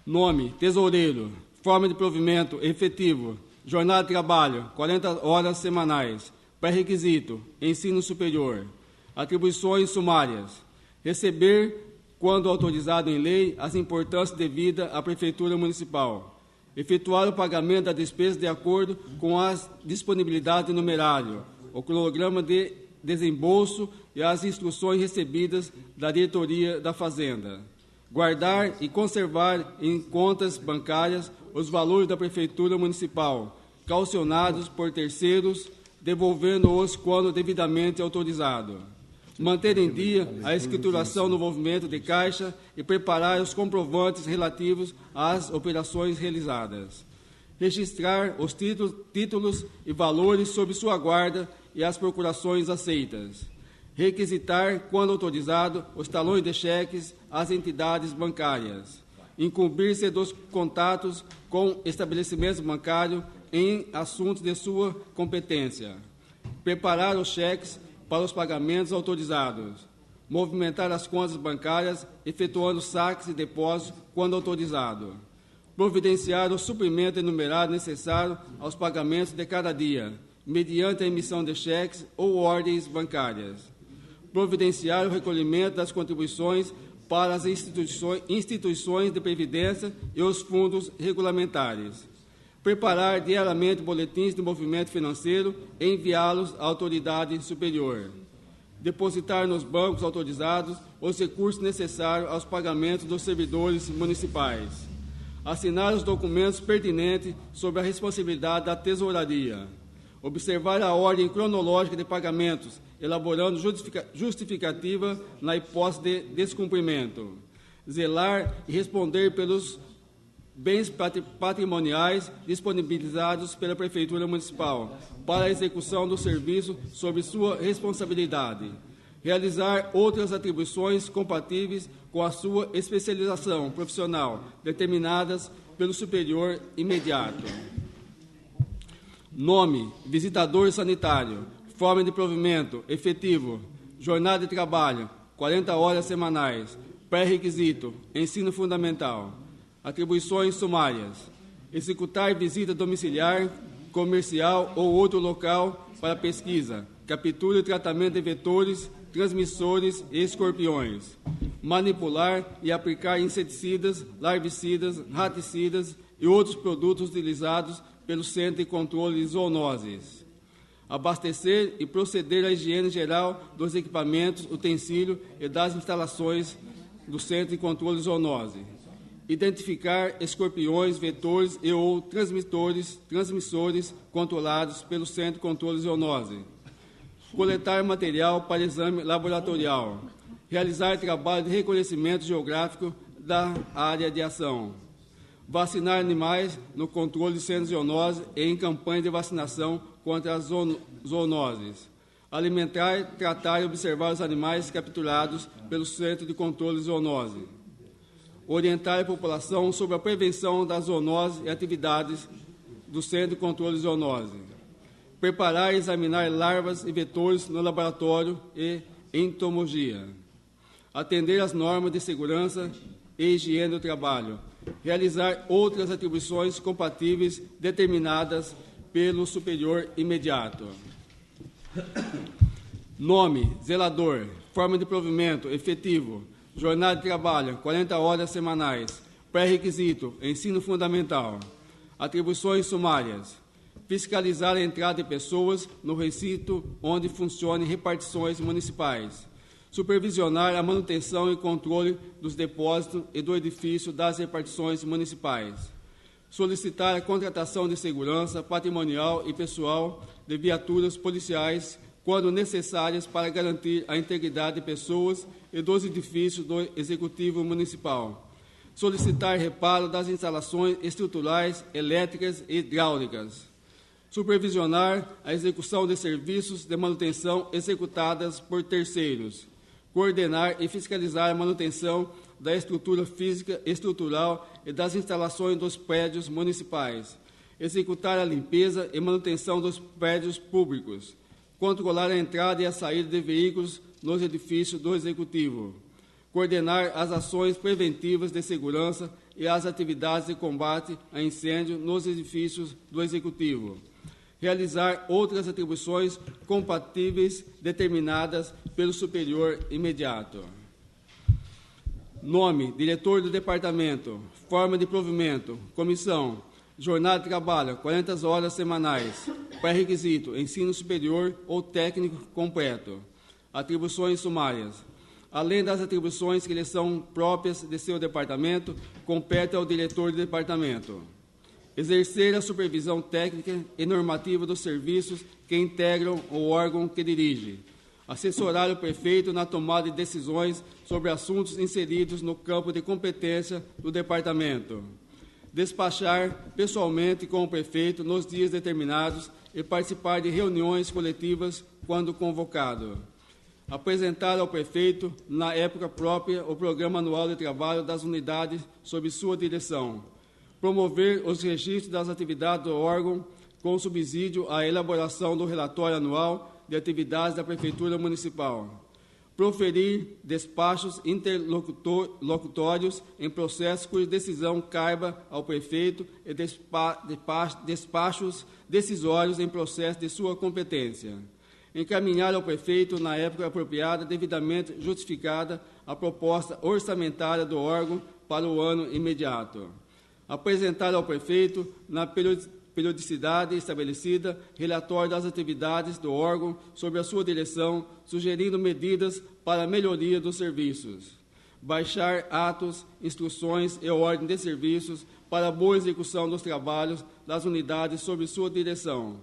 Nome, tesoureiro. Forma de provimento efetivo. Jornada de trabalho, 40 horas semanais. Pré-requisito, ensino superior. Atribuições sumárias. Receber, quando autorizado em lei, as importâncias devidas à Prefeitura Municipal. Efetuar o pagamento da despesa de acordo com as disponibilidades de numerário, o cronograma de desembolso e as instruções recebidas da diretoria da Fazenda. Guardar e conservar em contas bancárias os valores da Prefeitura Municipal, calcionados por terceiros, devolvendo-os quando devidamente autorizado. Manter em dia a escrituração do movimento de caixa e preparar os comprovantes relativos às operações realizadas. Registrar os títulos e valores sob sua guarda e as procurações aceitas. Requisitar, quando autorizado, os talões de cheques às entidades bancárias. Incumbir-se dos contatos com estabelecimentos bancários em assuntos de sua competência. Preparar os cheques para os pagamentos autorizados. Movimentar as contas bancárias, efetuando saques e depósitos quando autorizado. Providenciar o suprimento enumerado necessário aos pagamentos de cada dia, mediante a emissão de cheques ou ordens bancárias. Providenciar o recolhimento das contribuições para as instituições de previdência e os fundos regulamentares. Preparar diariamente boletins de movimento financeiro e enviá-los à autoridade superior. Depositar nos bancos autorizados os recursos necessários aos pagamentos dos servidores municipais. Assinar os documentos pertinentes sobre a responsabilidade da tesouraria. Observar a ordem cronológica de pagamentos, elaborando justificativa na hipótese de descumprimento. Zelar e responder pelos bens patrimoniais disponibilizados pela Prefeitura Municipal para a execução do serviço sob sua responsabilidade. Realizar outras atribuições compatíveis com a sua especialização profissional, determinadas pelo superior imediato. Nome: visitador sanitário. Forma de provimento: efetivo. Jornada de trabalho: 40 horas semanais. Pré-requisito: ensino fundamental. Atribuições sumárias: executar visita domiciliar, comercial ou outro local para pesquisa, captura e tratamento de vetores, transmissores e escorpiões. Manipular e aplicar inseticidas, larvicidas, raticidas e outros produtos utilizados pelo Centro de Controle de Zoonoses. Abastecer e proceder à higiene geral dos equipamentos, utensílios e das instalações do Centro de Controle de Zoonose. Identificar escorpiões, vetores e ou transmissores controlados pelo Centro de Controle de Zoonose. Coletar material para exame laboratorial. Realizar trabalho de reconhecimento geográfico da área de ação. Vacinar animais no controle de centros de zoonose e em campanha de vacinação contra as zoonoses. Alimentar, tratar e observar os animais capturados pelo Centro de Controle de Zoonose. Orientar a população sobre a prevenção das zoonoses e atividades do Centro de Controle de Zoonose. Preparar e examinar larvas e vetores no laboratório e entomologia. Atender às normas de segurança e higiene do trabalho. Realizar outras atribuições compatíveis determinadas pelo superior imediato. Nome: zelador. Forma de provimento: efetivo. Jornada de trabalho: 40 horas semanais. Pré-requisito: ensino fundamental. Atribuições sumárias: fiscalizar a entrada de pessoas no recinto onde funcionem repartições municipais. Supervisionar a manutenção e controle dos depósitos e do edifício das repartições municipais. Solicitar a contratação de segurança patrimonial e pessoal de viaturas policiais quando necessárias para garantir a integridade de pessoas e dos edifícios do Executivo Municipal. Solicitar reparo das instalações estruturais, elétricas e hidráulicas. Supervisionar a execução de serviços de manutenção executadas por terceiros. Coordenar e fiscalizar a manutenção da estrutura física, estrutural e das instalações dos prédios municipais. Executar a limpeza e manutenção dos prédios públicos. Controlar a entrada e a saída de veículos nos edifícios do Executivo. Coordenar as ações preventivas de segurança e as atividades de combate a incêndio nos edifícios do Executivo. Realizar outras atribuições compatíveis determinadas pelo superior imediato. Nome: diretor do departamento. Forma de provimento: comissão. Jornada de trabalho, 40 horas semanais. Pré-requisito, ensino superior ou técnico completo. Atribuições sumárias. Além das atribuições que lhe são próprias de seu departamento, compete ao diretor de departamento exercer a supervisão técnica e normativa dos serviços que integram o órgão que dirige, assessorar o prefeito na tomada de decisões sobre assuntos inseridos no campo de competência do departamento, despachar pessoalmente com o prefeito nos dias determinados e participar de reuniões coletivas quando convocado, apresentar ao prefeito, na época própria, o programa anual de trabalho das unidades sob sua direção, promover os registros das atividades do órgão com subsídio à elaboração do relatório anual de atividades da Prefeitura Municipal, proferir despachos interlocutórios em processos cuja decisão caiba ao prefeito e despachos decisórios em processos de sua competência, encaminhar ao prefeito, na época apropriada, devidamente justificada, a proposta orçamentária do órgão para o ano imediato, apresentar ao prefeito, na periodicidade estabelecida, relatório das atividades do órgão sob a sua direção, sugerindo medidas para a melhoria dos serviços, baixar atos, instruções e ordem de serviços para a boa execução dos trabalhos das unidades sob sua direção,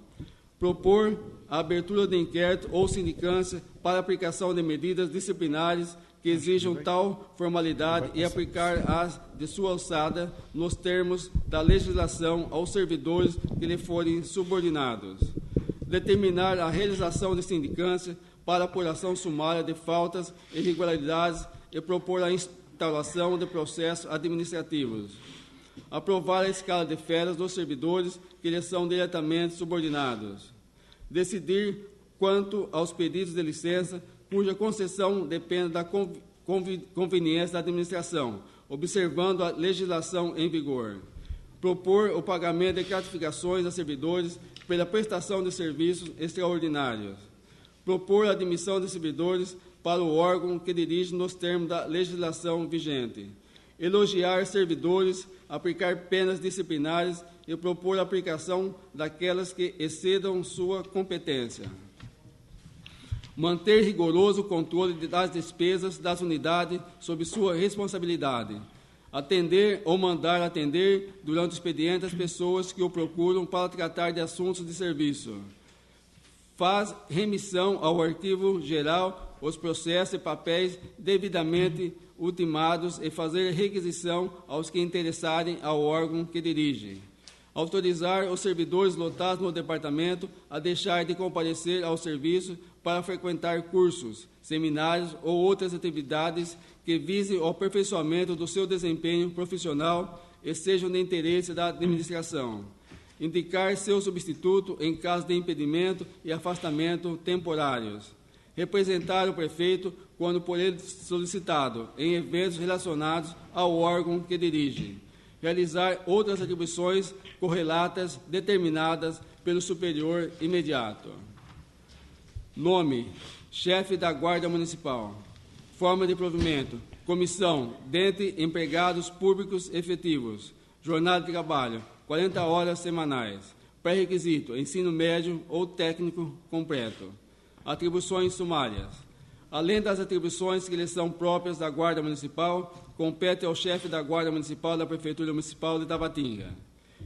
propor a abertura de inquérito ou sindicância para aplicação de medidas disciplinares que exijam tal formalidade e aplicar-as de sua alçada nos termos da legislação aos servidores que lhe forem subordinados. Determinar a realização de sindicância para apuração sumária de faltas e irregularidades e propor a instauração de processos administrativos. Aprovar a escala de férias dos servidores que lhe são diretamente subordinados. Decidir quanto aos pedidos de licença cuja concessão depende da conveniência da administração, observando a legislação em vigor. Propor o pagamento de gratificações a servidores pela prestação de serviços extraordinários. Propor a admissão de servidores para o órgão que dirige nos termos da legislação vigente. Elogiar servidores, aplicar penas disciplinares e propor a aplicação daquelas que excedam sua competência. Manter rigoroso controle das despesas das unidades sob sua responsabilidade. Atender ou mandar atender durante o expediente as pessoas que o procuram para tratar de assuntos de serviço. Faz remissão ao arquivo geral os processos e papéis devidamente ultimados e fazer requisição aos que interessarem ao órgão que dirige. Autorizar os servidores lotados no departamento a deixar de comparecer ao serviço para frequentar cursos, seminários ou outras atividades que visem o aperfeiçoamento do seu desempenho profissional e sejam de interesse da administração. Indicar seu substituto em caso de impedimento e afastamento temporários. Representar o prefeito quando por ele solicitado em eventos relacionados ao órgão que dirige. Realizar outras atribuições correlatas determinadas pelo superior imediato. Nome: chefe da Guarda Municipal. Forma de provimento: comissão, dentre empregados públicos efetivos. Jornada de trabalho: 40 horas semanais. Pré-requisito: ensino médio ou técnico completo. Atribuições sumárias. Além das atribuições que lhe são próprias da Guarda Municipal, compete ao chefe da Guarda Municipal da Prefeitura Municipal de Tabatinga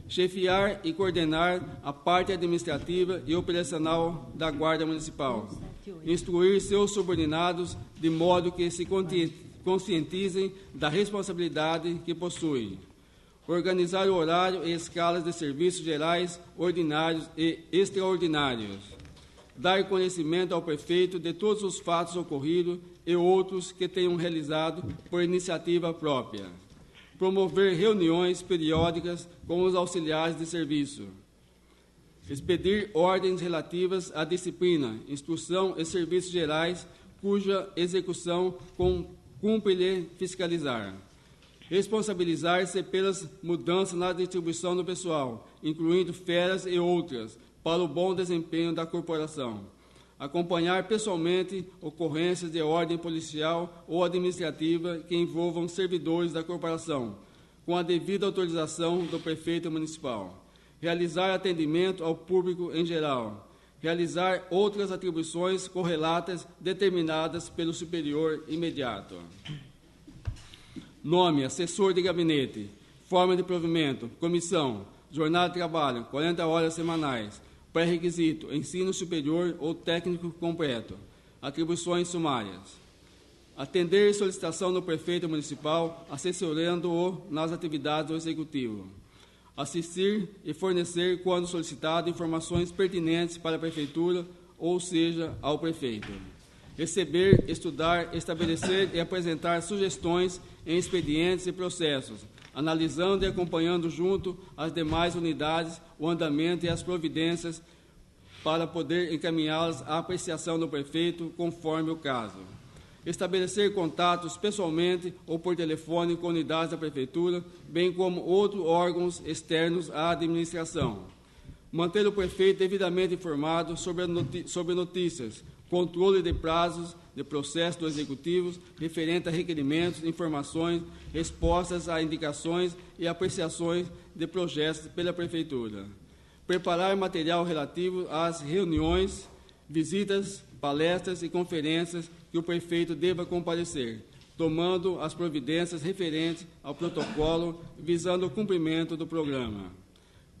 chefiar e coordenar a parte administrativa e operacional da Guarda Municipal, instruir seus subordinados de modo que se conscientizem da responsabilidade que possuem, organizar o horário e escalas de serviços gerais, ordinários e extraordinários, dar conhecimento ao prefeito de todos os fatos ocorridos e outros que tenham realizado por iniciativa própria, promover reuniões periódicas com os auxiliares de serviço, expedir ordens relativas à disciplina, instrução e serviços gerais, cuja execução cumpre-lhe fiscalizar, responsabilizar-se pelas mudanças na distribuição do pessoal, incluindo férias e outras, para o bom desempenho da corporação, acompanhar pessoalmente ocorrências de ordem policial ou administrativa que envolvam servidores da corporação, com a devida autorização do prefeito municipal. Realizar atendimento ao público em geral. Realizar outras atribuições correlatas determinadas pelo superior imediato. Nome: assessor de gabinete. Forma de provimento: comissão. Jornada de trabalho: 40 horas semanais. Pré-requisito: ensino superior ou técnico completo. Atribuições sumárias: atender solicitação do prefeito municipal, assessorando-o nas atividades do executivo. Assistir e fornecer, quando solicitado, informações pertinentes para a prefeitura, ou seja, ao prefeito. Receber, estudar, estabelecer e apresentar sugestões em expedientes e processos, analisando e acompanhando junto às demais unidades o andamento e as providências para poder encaminhá-las à apreciação do prefeito, conforme o caso. Estabelecer contatos pessoalmente ou por telefone com unidades da prefeitura, bem como outros órgãos externos à administração. Manter o prefeito devidamente informado sobre notícias, controle de prazos de processo do executivo, referente a requerimentos, informações, respostas a indicações e apreciações de projetos pela prefeitura. Preparar material relativo às reuniões, visitas, palestras e conferências que o prefeito deva comparecer, tomando as providências referentes ao protocolo, visando o cumprimento do programa.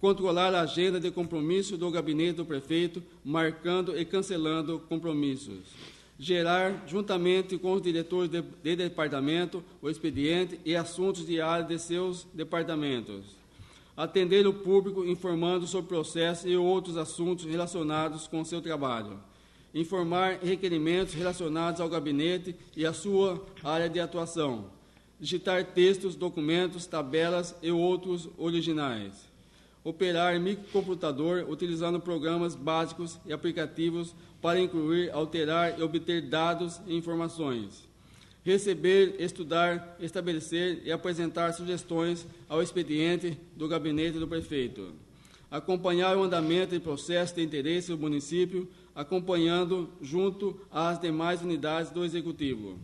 Controlar a agenda de compromisso do gabinete do prefeito, marcando e cancelando compromissos. Gerar, juntamente com os diretores de departamento, o expediente e assuntos diários de seus departamentos. Atender o público, informando sobre processos e outros assuntos relacionados com seu trabalho. Informar requerimentos relacionados ao gabinete e à sua área de atuação. Digitar textos, documentos, tabelas e outros originais. Operar microcomputador utilizando programas básicos e aplicativos para incluir, alterar e obter dados e informações. Receber, estudar, estabelecer e apresentar sugestões ao expediente do gabinete do prefeito. Acompanhar o andamento e processo de interesse do município, acompanhando junto às demais unidades do Executivo.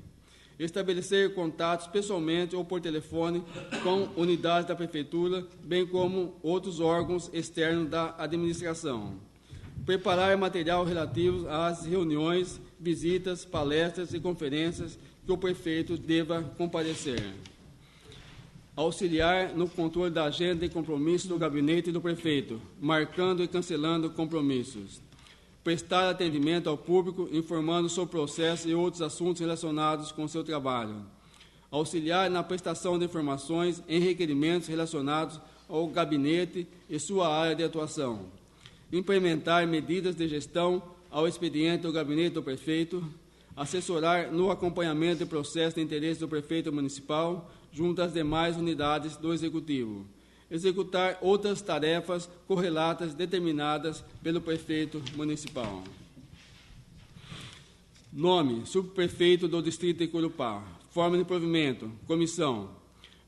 Estabelecer contatos pessoalmente ou por telefone com unidades da Prefeitura, bem como outros órgãos externos da administração. Preparar material relativo às reuniões, visitas, palestras e conferências que o prefeito deva comparecer. Auxiliar no controle da agenda e compromissos do gabinete do prefeito, marcando e cancelando compromissos. Prestar atendimento ao público, informando sobre processos e outros assuntos relacionados com seu trabalho. Auxiliar na prestação de informações em requerimentos relacionados ao gabinete e sua área de atuação. Implementar medidas de gestão ao expediente do gabinete do prefeito. Assessorar no acompanhamento do processo de interesse do prefeito municipal junto às demais unidades do Executivo. Executar outras tarefas correlatas determinadas pelo prefeito municipal. Nome: subprefeito do Distrito de Corupá. Forma de provimento: comissão.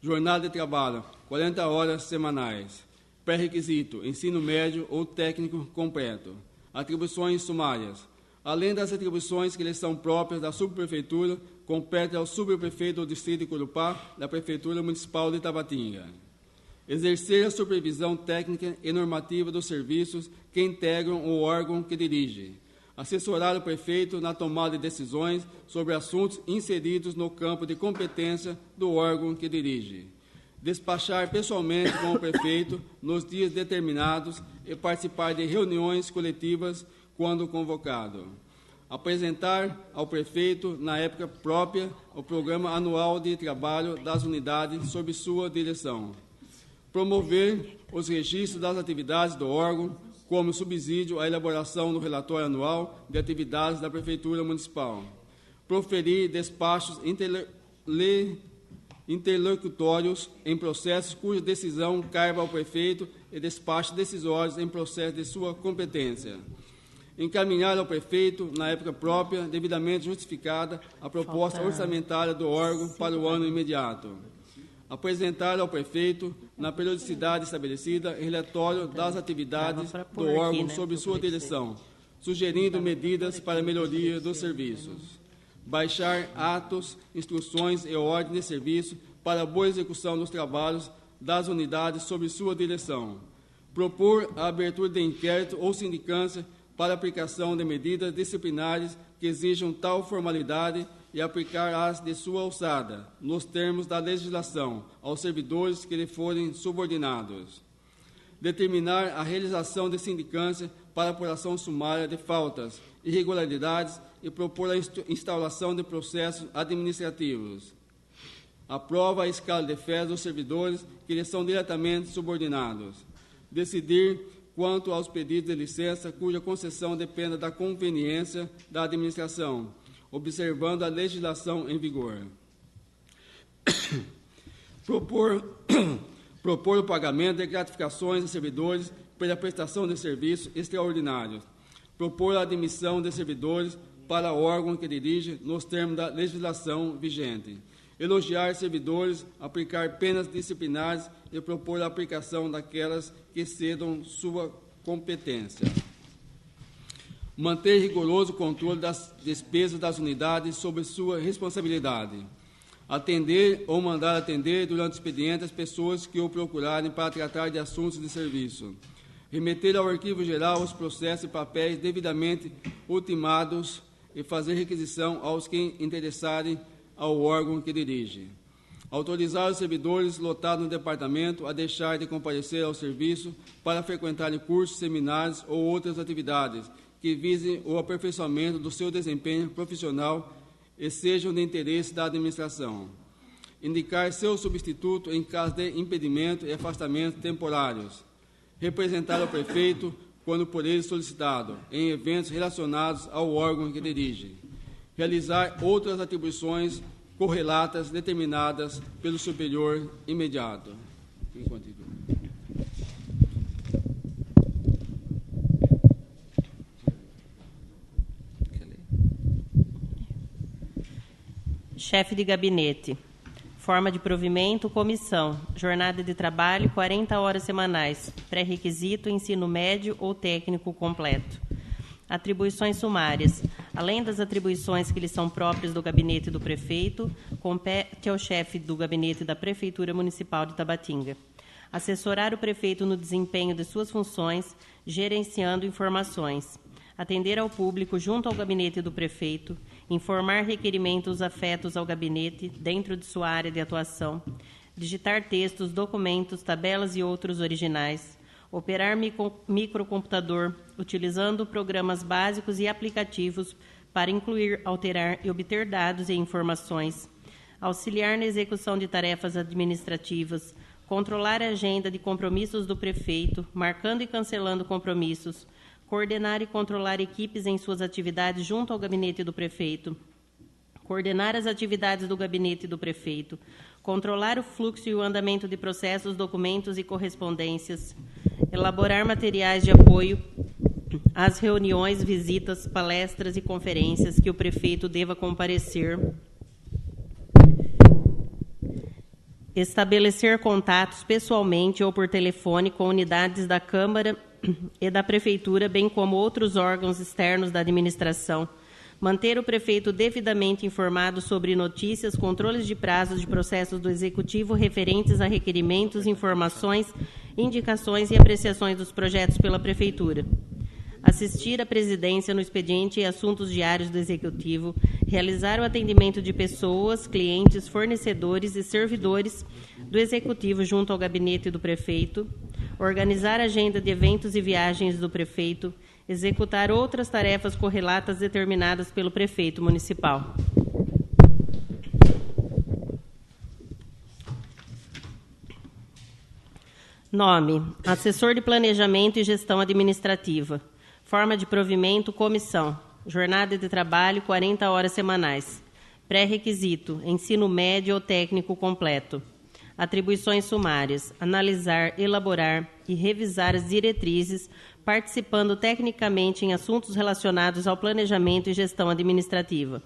Jornada de trabalho: 40 horas semanais. Pré-requisito: ensino médio ou técnico completo. Atribuições sumárias: além das atribuições que lhes são próprias da subprefeitura, compete ao subprefeito do Distrito de Corupá da Prefeitura Municipal de Tabatinga. Exercer a supervisão técnica e normativa dos serviços que integram o órgão que dirige. Assessorar o prefeito na tomada de decisões sobre assuntos inseridos no campo de competência do órgão que dirige. Despachar pessoalmente com o prefeito nos dias determinados e participar de reuniões coletivas quando convocado. Apresentar ao prefeito, na época própria, o programa anual de trabalho das unidades sob sua direção. Promover os registros das atividades do órgão, como subsídio à elaboração do relatório anual de atividades da Prefeitura Municipal. Proferir despachos interlocutórios em processos cuja decisão caiba ao prefeito e despachos decisórios em processos de sua competência. Encaminhar ao prefeito, na época própria, devidamente justificada, a proposta orçamentária do órgão para o ano imediato. Apresentar ao prefeito, na periodicidade estabelecida, relatório das atividades do órgão sob sua direção, sugerindo medidas para a melhoria dos serviços. Baixar atos, instruções e ordens de serviço para a boa execução dos trabalhos das unidades sob sua direção. Propor a abertura de inquérito ou sindicância para aplicação de medidas disciplinares que exijam tal formalidade e aplicar-as de sua alçada, nos termos da legislação, aos servidores que lhe forem subordinados. Determinar a realização de sindicância para apuração sumária de faltas, irregularidades e propor a instauração de processos administrativos. Aprova a escala de férias dos servidores que lhe são diretamente subordinados. Decidir quanto aos pedidos de licença cuja concessão dependa da conveniência da administração, observando a legislação em vigor. Propor o pagamento de gratificações a servidores pela prestação de serviços extraordinários. Propor a admissão de servidores para órgão que dirige nos termos da legislação vigente. Elogiar servidores, aplicar penas disciplinares e propor a aplicação daquelas que excedam sua competência. Manter rigoroso controle das despesas das unidades sob sua responsabilidade. Atender ou mandar atender durante o expediente as pessoas que o procurarem para tratar de assuntos de serviço. Remeter ao arquivo geral os processos e papéis devidamente ultimados e fazer requisição aos que interessarem ao órgão que dirige. Autorizar os servidores lotados no departamento a deixar de comparecer ao serviço para frequentarem cursos, seminários ou outras atividades que visem o aperfeiçoamento do seu desempenho profissional e sejam de interesse da administração. Indicar seu substituto em caso de impedimento e afastamento temporários. Representar o prefeito, quando por ele solicitado, em eventos relacionados ao órgão que dirige. Realizar outras atribuições correlatas determinadas pelo superior imediato. Chefe de gabinete. Forma de provimento, comissão. Jornada de trabalho, 40 horas semanais. Pré-requisito, ensino médio ou técnico completo. Atribuições sumárias. Além das atribuições que lhe são próprias do gabinete do prefeito, compete ao chefe do gabinete da Prefeitura Municipal de Tabatinga assessorar o prefeito no desempenho de suas funções, gerenciando informações. Atender ao público junto ao gabinete do prefeito, informar requerimentos afetos ao gabinete dentro de sua área de atuação, digitar textos, documentos, tabelas e outros originais, operar microcomputador, utilizando programas básicos e aplicativos para incluir, alterar e obter dados e informações, auxiliar na execução de tarefas administrativas, controlar a agenda de compromissos do prefeito, marcando e cancelando compromissos, coordenar e controlar equipes em suas atividades junto ao gabinete do prefeito, coordenar as atividades do gabinete do prefeito, controlar o fluxo e o andamento de processos, documentos e correspondências, elaborar materiais de apoio às reuniões, visitas, palestras e conferências que o prefeito deva comparecer, estabelecer contatos pessoalmente ou por telefone com unidades da Câmara e da Prefeitura, bem como outros órgãos externos da administração, manter o prefeito devidamente informado sobre notícias, controles de prazos de processos do Executivo referentes a requerimentos, informações, indicações e apreciações dos projetos pela Prefeitura. Assistir à presidência no expediente e assuntos diários do Executivo, realizar o atendimento de pessoas, clientes, fornecedores e servidores do Executivo junto ao gabinete do prefeito, organizar a agenda de eventos e viagens do prefeito, executar outras tarefas correlatas determinadas pelo prefeito municipal. Nome: assessor de planejamento e gestão administrativa. Forma de provimento, comissão. Jornada de trabalho, 40 horas semanais. Pré-requisito: ensino médio ou técnico completo. Atribuições sumárias: analisar, elaborar e revisar as diretrizes, participando tecnicamente em assuntos relacionados ao planejamento e gestão administrativa.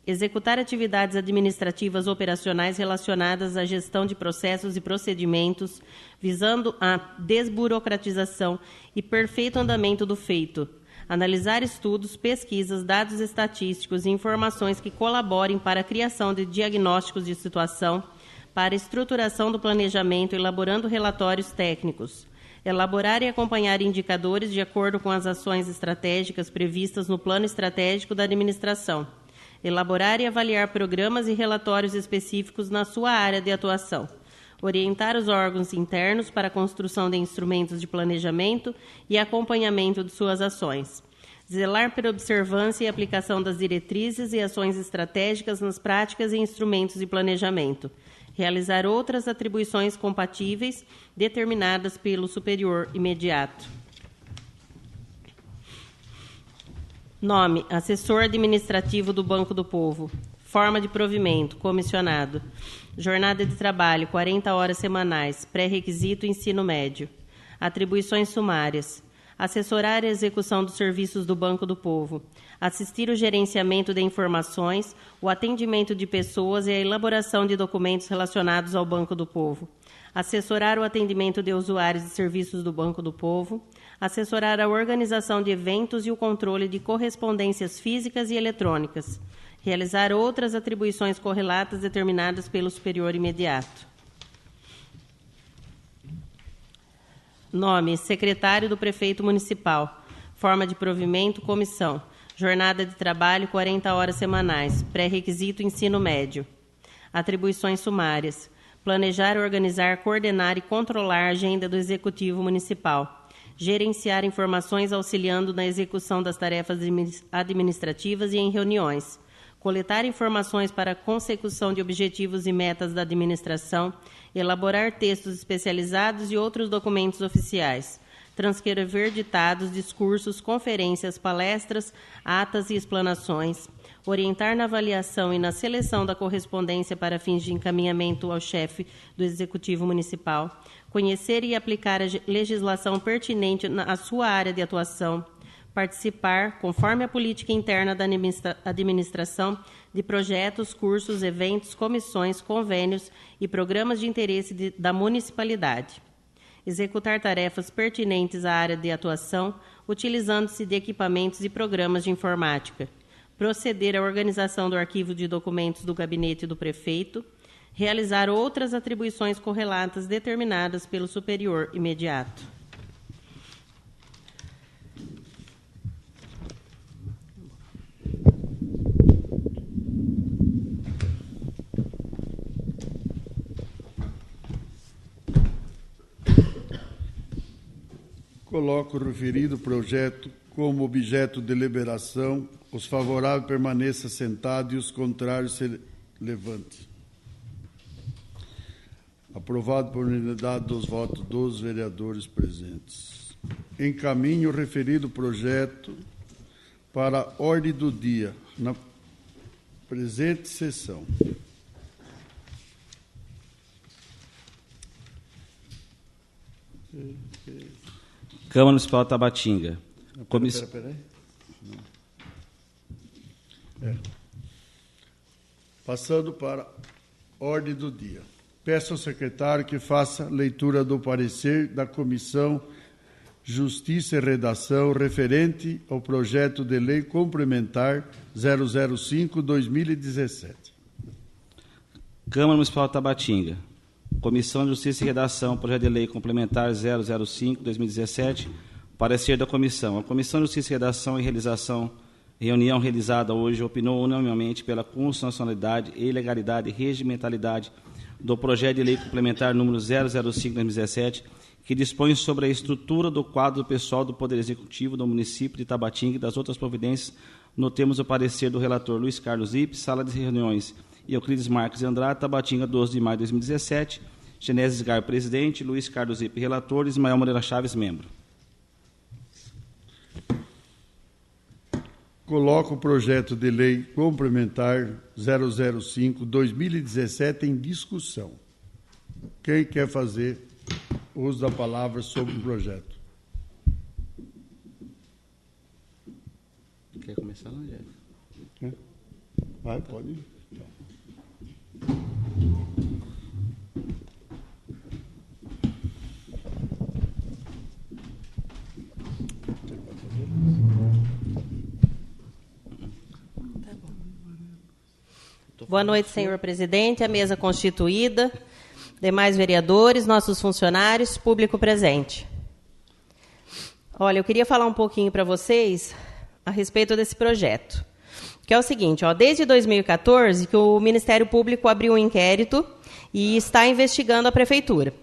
Executar atividades administrativas operacionais relacionadas à gestão de processos e procedimentos, visando a desburocratização e perfeito andamento do feito. Analisar estudos, pesquisas, dados estatísticos e informações que colaborem para a criação de diagnósticos de situação, para estruturação do planejamento, elaborando relatórios técnicos. Elaborar e acompanhar indicadores de acordo com as ações estratégicas previstas no Plano Estratégico da Administração. Elaborar e avaliar programas e relatórios específicos na sua área de atuação. Orientar os órgãos internos para a construção de instrumentos de planejamento e acompanhamento de suas ações. Zelar pela observância e aplicação das diretrizes e ações estratégicas nas práticas e instrumentos de planejamento. Realizar outras atribuições compatíveis determinadas pelo superior imediato. Nome: assessor administrativo do Banco do Povo. Forma de provimento: comissionado. Jornada de trabalho: 40 horas semanais. Pré-requisito: ensino médio. Atribuições sumárias: assessorar a execução dos serviços do Banco do Povo, assistir o gerenciamento de informações, o atendimento de pessoas e a elaboração de documentos relacionados ao Banco do Povo, assessorar o atendimento de usuários de serviços do Banco do Povo, assessorar a organização de eventos e o controle de correspondências físicas e eletrônicas, realizar outras atribuições correlatas determinadas pelo superior imediato. Nome: secretário do prefeito municipal. Forma de provimento: comissão. Jornada de trabalho: 40 horas semanais. Pré-requisito: ensino médio. Atribuições sumárias: planejar, organizar, coordenar e controlar a agenda do Executivo Municipal. Gerenciar informações auxiliando na execução das tarefas administrativas e em reuniões. Coletar informações para a consecução de objetivos e metas da administração, elaborar textos especializados e outros documentos oficiais, transcrever ditados, discursos, conferências, palestras, atas e explanações, orientar na avaliação e na seleção da correspondência para fins de encaminhamento ao chefe do Executivo Municipal, conhecer e aplicar a legislação pertinente à sua área de atuação, participar, conforme a política interna da administração, de projetos, cursos, eventos, comissões, convênios e programas de interesse da municipalidade. Executar tarefas pertinentes à área de atuação, utilizando-se de equipamentos e programas de informática. Proceder à organização do arquivo de documentos do gabinete do prefeito. Realizar outras atribuições correlatas determinadas pelo superior imediato. Coloco o referido projeto como objeto de deliberação. Os favoráveis permaneçam sentados e os contrários se levantem. Aprovado por unanimidade dos votos dos vereadores presentes. Encaminho o referido projeto para a ordem do dia na presente sessão. Câmara Municipal de Tabatinga. Peraí. Passando para a ordem do dia. Peço ao secretário que faça leitura do parecer da Comissão Justiça e Redação referente ao projeto de lei complementar 005/2017. Câmara Municipal de Tabatinga. Comissão de Justiça e Redação, projeto de lei complementar 005/2017. Parecer da comissão. A Comissão de Justiça e Redação reunião realizada hoje, opinou unanimemente pela constitucionalidade e legalidade e regimentalidade do projeto de lei complementar número 005/2017, que dispõe sobre a estrutura do quadro pessoal do Poder Executivo do município de Tabatinga e das outras providências, no termos do parecer do relator Luiz Carlos Ipe, sala de reuniões Euclides Marques de Andrade, Tabatinga, 12 de maio de 2017, Genésio Gar, presidente, Luiz Carlos Ipe, relator, Ismael Moreira Chaves, membro. Coloco o projeto de lei complementar 005/2017 em discussão. Quem quer fazer uso da palavra sobre o projeto? Quer começar, não, Jeff? Vai, pode ir. Boa noite, senhor presidente, a mesa constituída, demais vereadores, nossos funcionários, público presente. Olha, eu queria falar um pouquinho para vocês a respeito desse projeto, que é o seguinte, desde 2014 que o Ministério Público abriu um inquérito e está investigando a Prefeitura.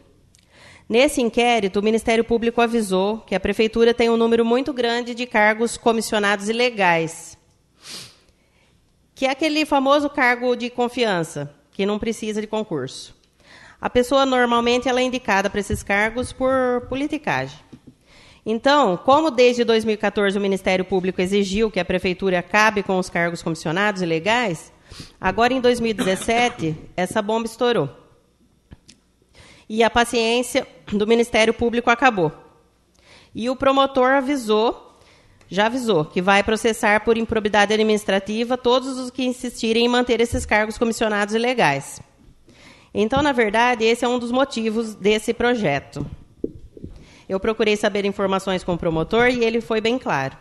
Nesse inquérito, o Ministério Público avisou que a Prefeitura tem um número muito grande de cargos comissionados ilegais, que é aquele famoso cargo de confiança, que não precisa de concurso. A pessoa, normalmente, ela é indicada para esses cargos por politicagem. Então, como desde 2014 o Ministério Público exigiu que a Prefeitura acabe com os cargos comissionados ilegais, agora, em 2017, essa bomba estourou. E a paciência do Ministério Público acabou. E o promotor já avisou, que vai processar por improbidade administrativa todos os que insistirem em manter esses cargos comissionados ilegais. Então, na verdade, esse é um dos motivos desse projeto. Eu procurei saber informações com o promotor e ele foi bem claro,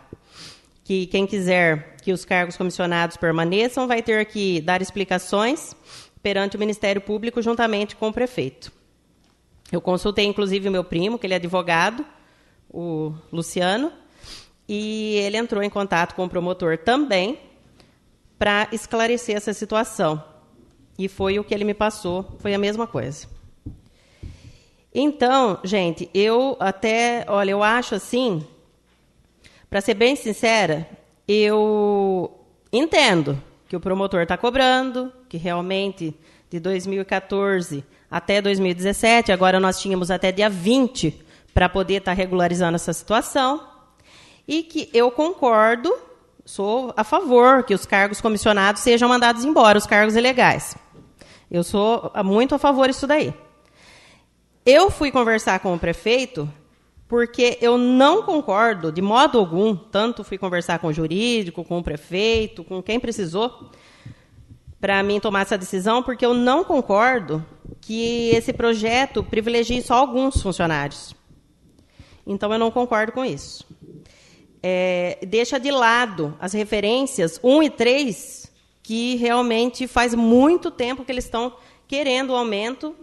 que quem quiser que os cargos comissionados permaneçam vai ter que dar explicações perante o Ministério Público juntamente com o prefeito. Eu consultei, inclusive, o meu primo, que ele é advogado, o Luciano, e ele entrou em contato com o promotor também para esclarecer essa situação. E foi o que ele me passou, foi a mesma coisa. Então, gente, eu acho assim, para ser bem sincera, eu entendo que o promotor está cobrando, que realmente de 2014 até 2017, agora nós tínhamos até dia 20 para poder estar regularizando essa situação, e que eu concordo, sou a favor que os cargos comissionados sejam mandados embora, os cargos ilegais. Eu sou muito a favor disso daí. Eu fui conversar com o prefeito porque eu não concordo, de modo algum, tanto fui conversar com o jurídico, com o prefeito, com quem precisou, para mim tomar essa decisão, porque eu não concordo que esse projeto privilegie só alguns funcionários. Então, eu não concordo com isso. Deixa de lado as referências 1 e 3, que realmente faz muito tempo que eles estão querendo o aumento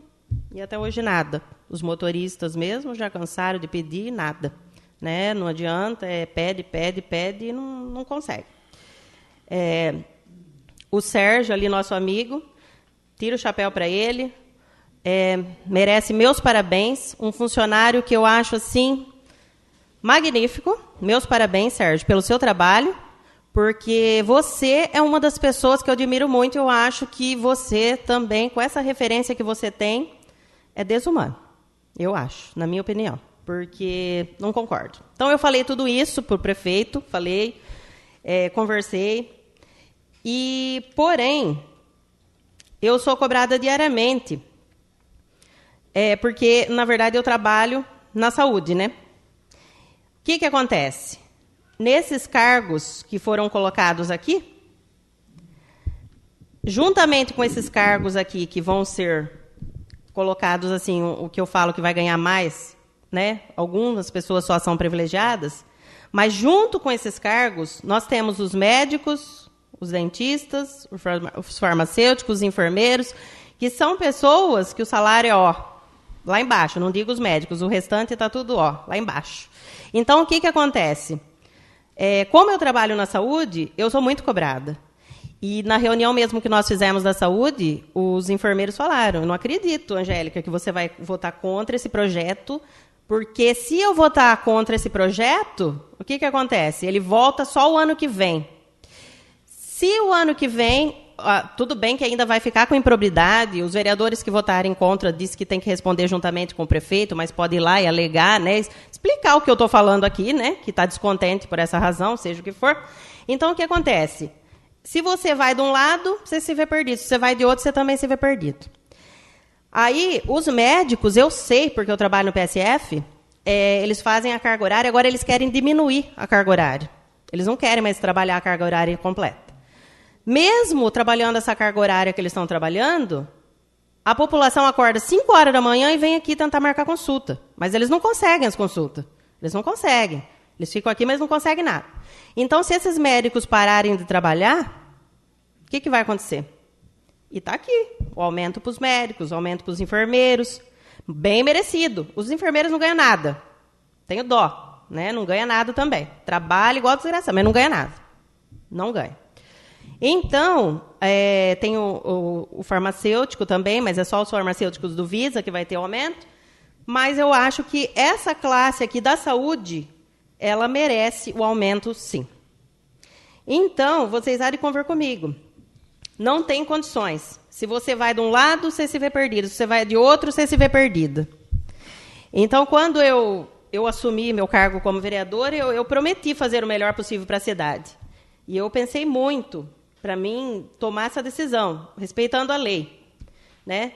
e até hoje nada. Os motoristas mesmo já cansaram de pedir nada. Né? Não adianta, pede e não consegue. O Sérgio, ali, nosso amigo, tiro o chapéu para ele, merece meus parabéns, um funcionário que eu acho assim magnífico. Meus parabéns, Sérgio, pelo seu trabalho, porque você é uma das pessoas que eu admiro muito. Eu acho que você também, com essa referência que você tem, é desumano. Eu acho, na minha opinião, porque não concordo. Então, eu falei tudo isso para o prefeito, conversei, porém, eu sou cobrada diariamente, porque, na verdade, eu trabalho na saúde, né? O que acontece? Nesses cargos que foram colocados aqui, juntamente com esses cargos aqui que vão ser colocados, assim, o que eu falo que vai ganhar mais, né? Algumas pessoas só são privilegiadas, mas junto com esses cargos, nós temos os médicos, os dentistas, os farmacêuticos, os enfermeiros, que são pessoas que o salário é, lá embaixo, não digo os médicos, o restante está tudo, lá embaixo. Então, o que acontece? Como eu trabalho na saúde, eu sou muito cobrada. E na reunião mesmo que nós fizemos da saúde, os enfermeiros falaram, eu não acredito, Angélica, que você vai votar contra esse projeto, porque se eu votar contra esse projeto, o que acontece? Ele volta só o ano que vem. Se o ano que vem, tudo bem que ainda vai ficar com improbidade, os vereadores que votarem contra dizem que tem que responder juntamente com o prefeito, mas pode ir lá e alegar, né, explicar o que eu estou falando aqui, né, que está descontente por essa razão, seja o que for. Então, o que acontece? Se você vai de um lado, você se vê perdido. Se você vai de outro, você também se vê perdido. Aí, os médicos, eu sei, porque eu trabalho no PSF, eles fazem a carga horária, agora eles querem diminuir a carga horária. Eles não querem mais trabalhar a carga horária completa. Mesmo trabalhando essa carga horária que eles estão trabalhando, a população acorda 5 horas da manhã e vem aqui tentar marcar consulta. Mas eles não conseguem as consultas. Eles não conseguem. Eles ficam aqui, mas não conseguem nada. Então, se esses médicos pararem de trabalhar, o que vai acontecer? E está aqui, o aumento para os médicos, o aumento para os enfermeiros, bem merecido. Os enfermeiros não ganham nada, tenho dó, né? Não ganha nada também. Trabalha igual desgraçado, mas não ganha nada. Não ganha. Então, tem o farmacêutico também, mas é só os farmacêuticos do Visa que vai ter aumento. Mas eu acho que essa classe aqui da saúde, ela merece o aumento, sim. Então, vocês há de conver comigo. Não tem condições. Se você vai de um lado, você se vê perdido. Se você vai de outro, você se vê perdida. Então, quando eu assumi meu cargo como vereadora, eu prometi fazer o melhor possível para a cidade. E eu pensei muito para mim tomar essa decisão, respeitando a lei, né?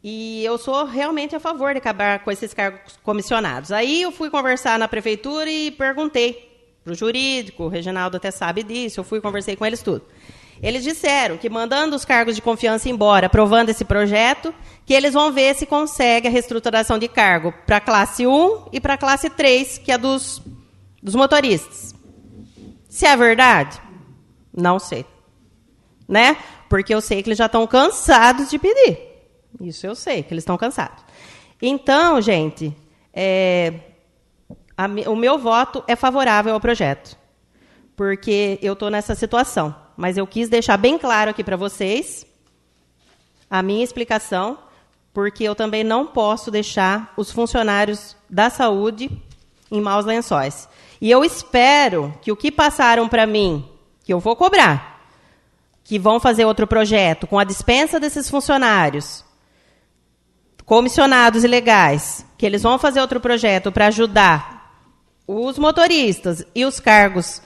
E eu sou realmente a favor de acabar com esses cargos comissionados. Aí eu fui conversar na prefeitura e perguntei para o jurídico, o Reginaldo até sabe disso, eu fui e conversei com eles tudo. Eles disseram que, mandando os cargos de confiança embora, aprovando esse projeto, que eles vão ver se consegue a reestruturação de cargo para a classe 1 e para a classe 3, que é dos motoristas. Se é verdade? Não sei. Né? Porque eu sei que eles já estão cansados de pedir. Isso eu sei, que eles estão cansados. Então, gente, o meu voto é favorável ao projeto, porque eu estou nessa situação. Mas eu quis deixar bem claro aqui para vocês a minha explicação, porque eu também não posso deixar os funcionários da saúde em maus lençóis. E eu espero que o que passaram para mim, que eu vou cobrar, que vão fazer outro projeto com a dispensa desses funcionários, comissionados ilegais, que eles vão fazer outro projeto para ajudar os motoristas e os cargos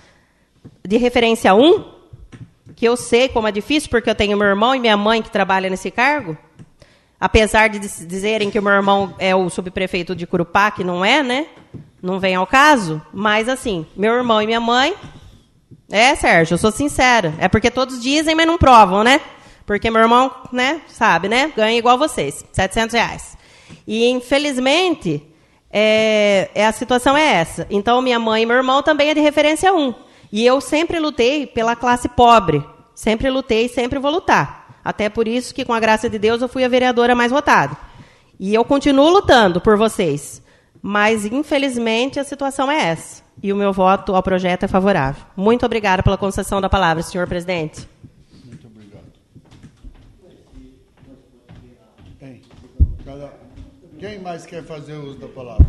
de referência 1, que eu sei como é difícil, porque eu tenho meu irmão e minha mãe que trabalham nesse cargo, apesar de dizerem que o meu irmão é o subprefeito de Curupá, que não é, né? Não vem ao caso, mas assim, meu irmão e minha mãe, Sérgio, eu sou sincera, é porque todos dizem, mas não provam, né? Porque meu irmão, né, sabe, né? Ganha igual vocês, R$700. E, infelizmente, a situação é essa. Então, minha mãe e meu irmão também é de referência 1. E eu sempre lutei pela classe pobre. Sempre lutei e sempre vou lutar. Até por isso que, com a graça de Deus, eu fui a vereadora mais votada. E eu continuo lutando por vocês. Mas, infelizmente, a situação é essa. E o meu voto ao projeto é favorável. Muito obrigada pela concessão da palavra, senhor presidente. Muito obrigado. Quem mais quer fazer uso da palavra?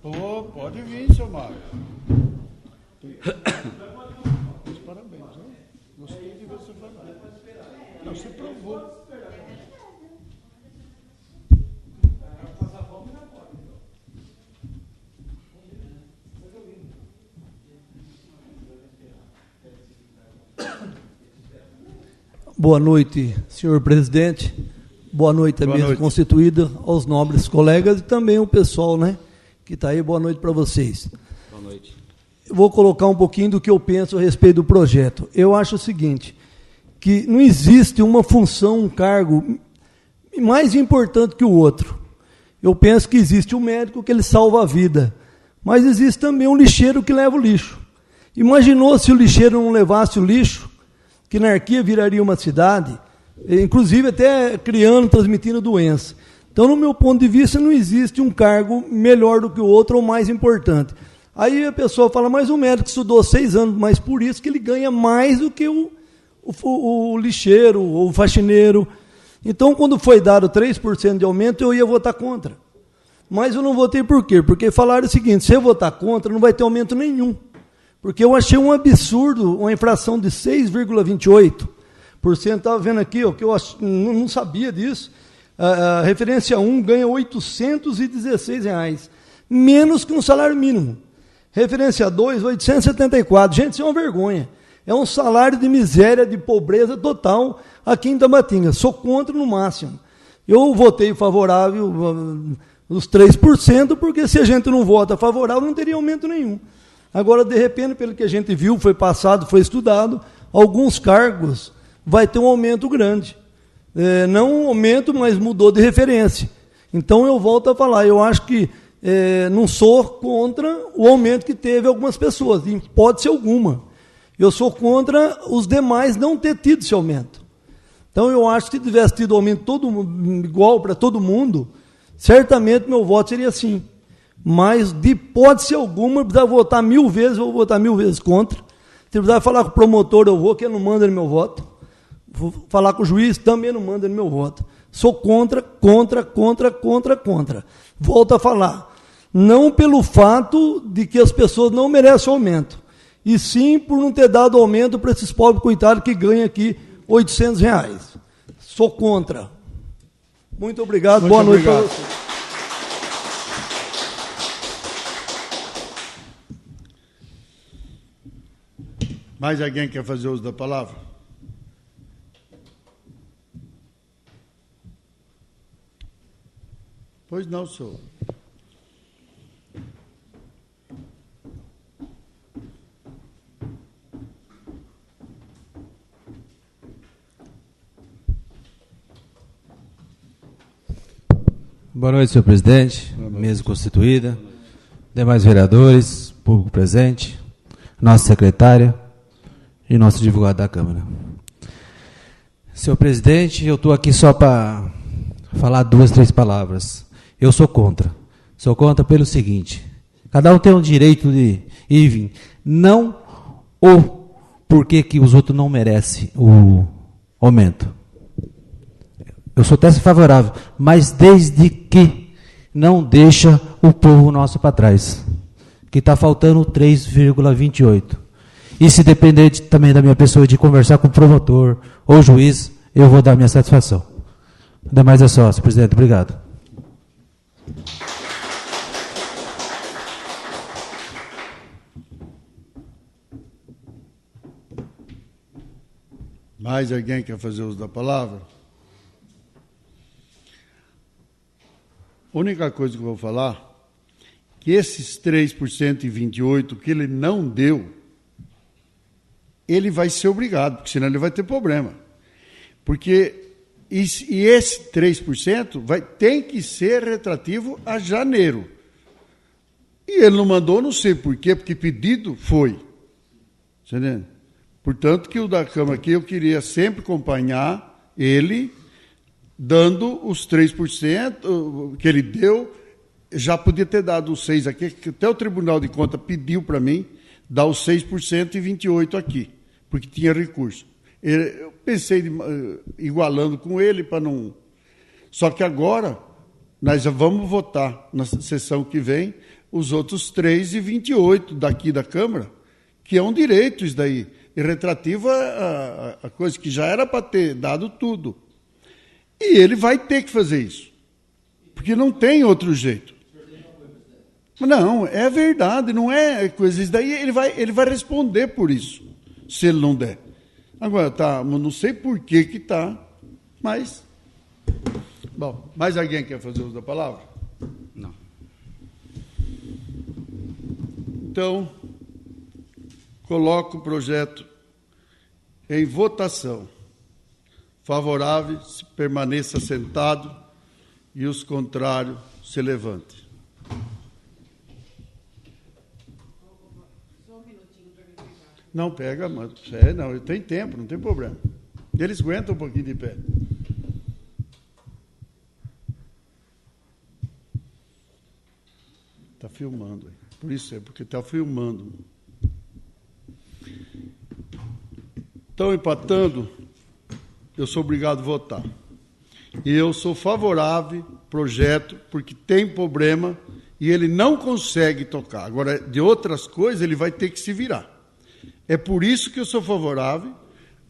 Pode vir, seu Mário. Parabéns, né? Gostei de você falar. Não, você provou. Boa noite, senhor presidente. Boa noite à mesa constituída, aos nobres colegas e também o pessoal, né, que está aí. Boa noite para vocês. Boa noite. Eu vou colocar um pouquinho do que eu penso a respeito do projeto. Eu acho o seguinte, que não existe uma função, um cargo mais importante que o outro. Eu penso que existe o médico que ele salva a vida, mas existe também um lixeiro que leva o lixo. Imaginou se o lixeiro não levasse o lixo? Que Narquia viraria uma cidade, inclusive até criando, transmitindo doença. Então, no meu ponto de vista, não existe um cargo melhor do que o outro ou mais importante. Aí a pessoa fala, mas o médico estudou 6 anos, mas por isso que ele ganha mais do que o lixeiro ou o faxineiro. Então, quando foi dado 3% de aumento, eu ia votar contra. Mas eu não votei por quê? Porque falaram o seguinte, se eu votar contra, não vai ter aumento nenhum. Porque eu achei um absurdo, uma inflação de 6,28%. Estava vendo aqui, que eu não sabia disso. A referência 1 ganha R$ 816, menos que um salário mínimo. Referência 2, 874. Gente, isso é uma vergonha. É um salário de miséria, de pobreza total aqui em Tabatinga. Sou contra no máximo. Eu votei favorável os 3%, porque se a gente não vota favorável, não teria aumento nenhum. Agora, de repente, pelo que a gente viu, foi passado, foi estudado, alguns cargos vai ter um aumento grande. Não um aumento, mas mudou de referência. Então, eu volto a falar, eu acho que não sou contra o aumento que teve algumas pessoas, pode ser alguma. Eu sou contra os demais não ter tido esse aumento. Então, eu acho que se tivesse tido aumento igual para todo mundo, certamente meu voto seria sim. Mas, de hipótese alguma, eu precisava votar 1000 vezes, eu vou votar 1000 vezes contra. Se precisar falar com o promotor, eu vou, que ele não manda no meu voto. Vou falar com o juiz, também não manda no meu voto. Sou contra. Volto a falar. Não pelo fato de que as pessoas não merecem aumento, e sim por não ter dado aumento para esses pobres coitados que ganham aqui R$800. Sou contra. Muito obrigado. Boa noite para vocês. Mais alguém quer fazer uso da palavra? Pois não, senhor. Boa noite, senhor presidente, mesa constituída, demais vereadores, público presente, nossa secretária e nosso advogado da Câmara. Senhor presidente, eu estou aqui só para falar 2, 3 palavras. Eu sou contra. Sou contra pelo seguinte: cada um tem o direito de ir e vir. Não o porquê que os outros não merecem o aumento. Eu sou até favorável, mas desde que não deixa o povo nosso para trás, que está faltando 3,28. E se depender também da minha pessoa de conversar com o promotor ou juiz, eu vou dar minha satisfação. Demais é só, senhor presidente. Obrigado. Mais alguém quer fazer uso da palavra? A única coisa que eu vou falar, que esses 3% e 28% que ele não deu, ele vai ser obrigado, porque senão ele vai ter problema. Porque esse 3% tem que ser retrativo a janeiro. E ele não mandou, não sei por quê, porque pedido foi. Entendeu? Portanto, que o da Câmara aqui, eu queria sempre acompanhar ele, dando os 3% que ele deu. Já podia ter dado os 6% aqui, que até o Tribunal de Contas pediu para mim dar os 6% e 28% aqui, porque tinha recurso. Eu pensei igualando com ele para não... Só que agora nós já vamos votar na sessão que vem os outros 3% e 28% daqui da Câmara, que é um direito isso daí, e retrativo a coisa que já era para ter dado tudo. E ele vai ter que fazer isso, porque não tem outro jeito. Não, é verdade, não é coisa. Isso daí ele vai responder por isso, se ele não der. Agora, tá, não sei por que está, mas... Bom, mais alguém quer fazer uso da palavra? Não. Então, coloco o projeto em votação. Favorável, permaneça sentado, e os contrários se levantem. Não pega, mas não, tem tempo, não tem problema. Eles aguentam um pouquinho de pé. Está filmando, por isso porque está filmando. Estão empatando, eu sou obrigado a votar. E eu sou favorável ao projeto, porque tem problema e ele não consegue tocar. Agora, de outras coisas, ele vai ter que se virar. É por isso que eu sou favorável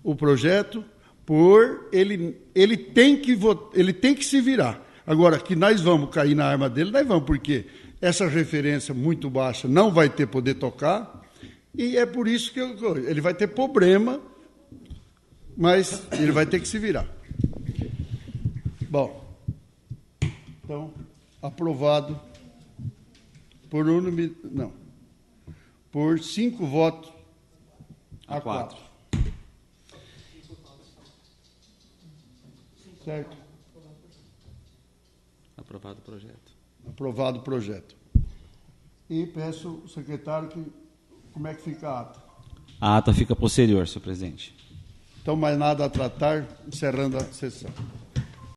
ao projeto, por ele tem que se virar. Agora, que nós vamos cair na arma dele, nós vamos, porque essa referência muito baixa não vai ter poder tocar, e é por isso que ele vai ter problema, mas ele vai ter que se virar. Bom, então, aprovado por 5 votos a 4. Certo? Aprovado o projeto. Aprovado o projeto. E peço ao secretário como é que fica a ata. A ata fica posterior, senhor presidente. Então, mais nada a tratar, encerrando a sessão.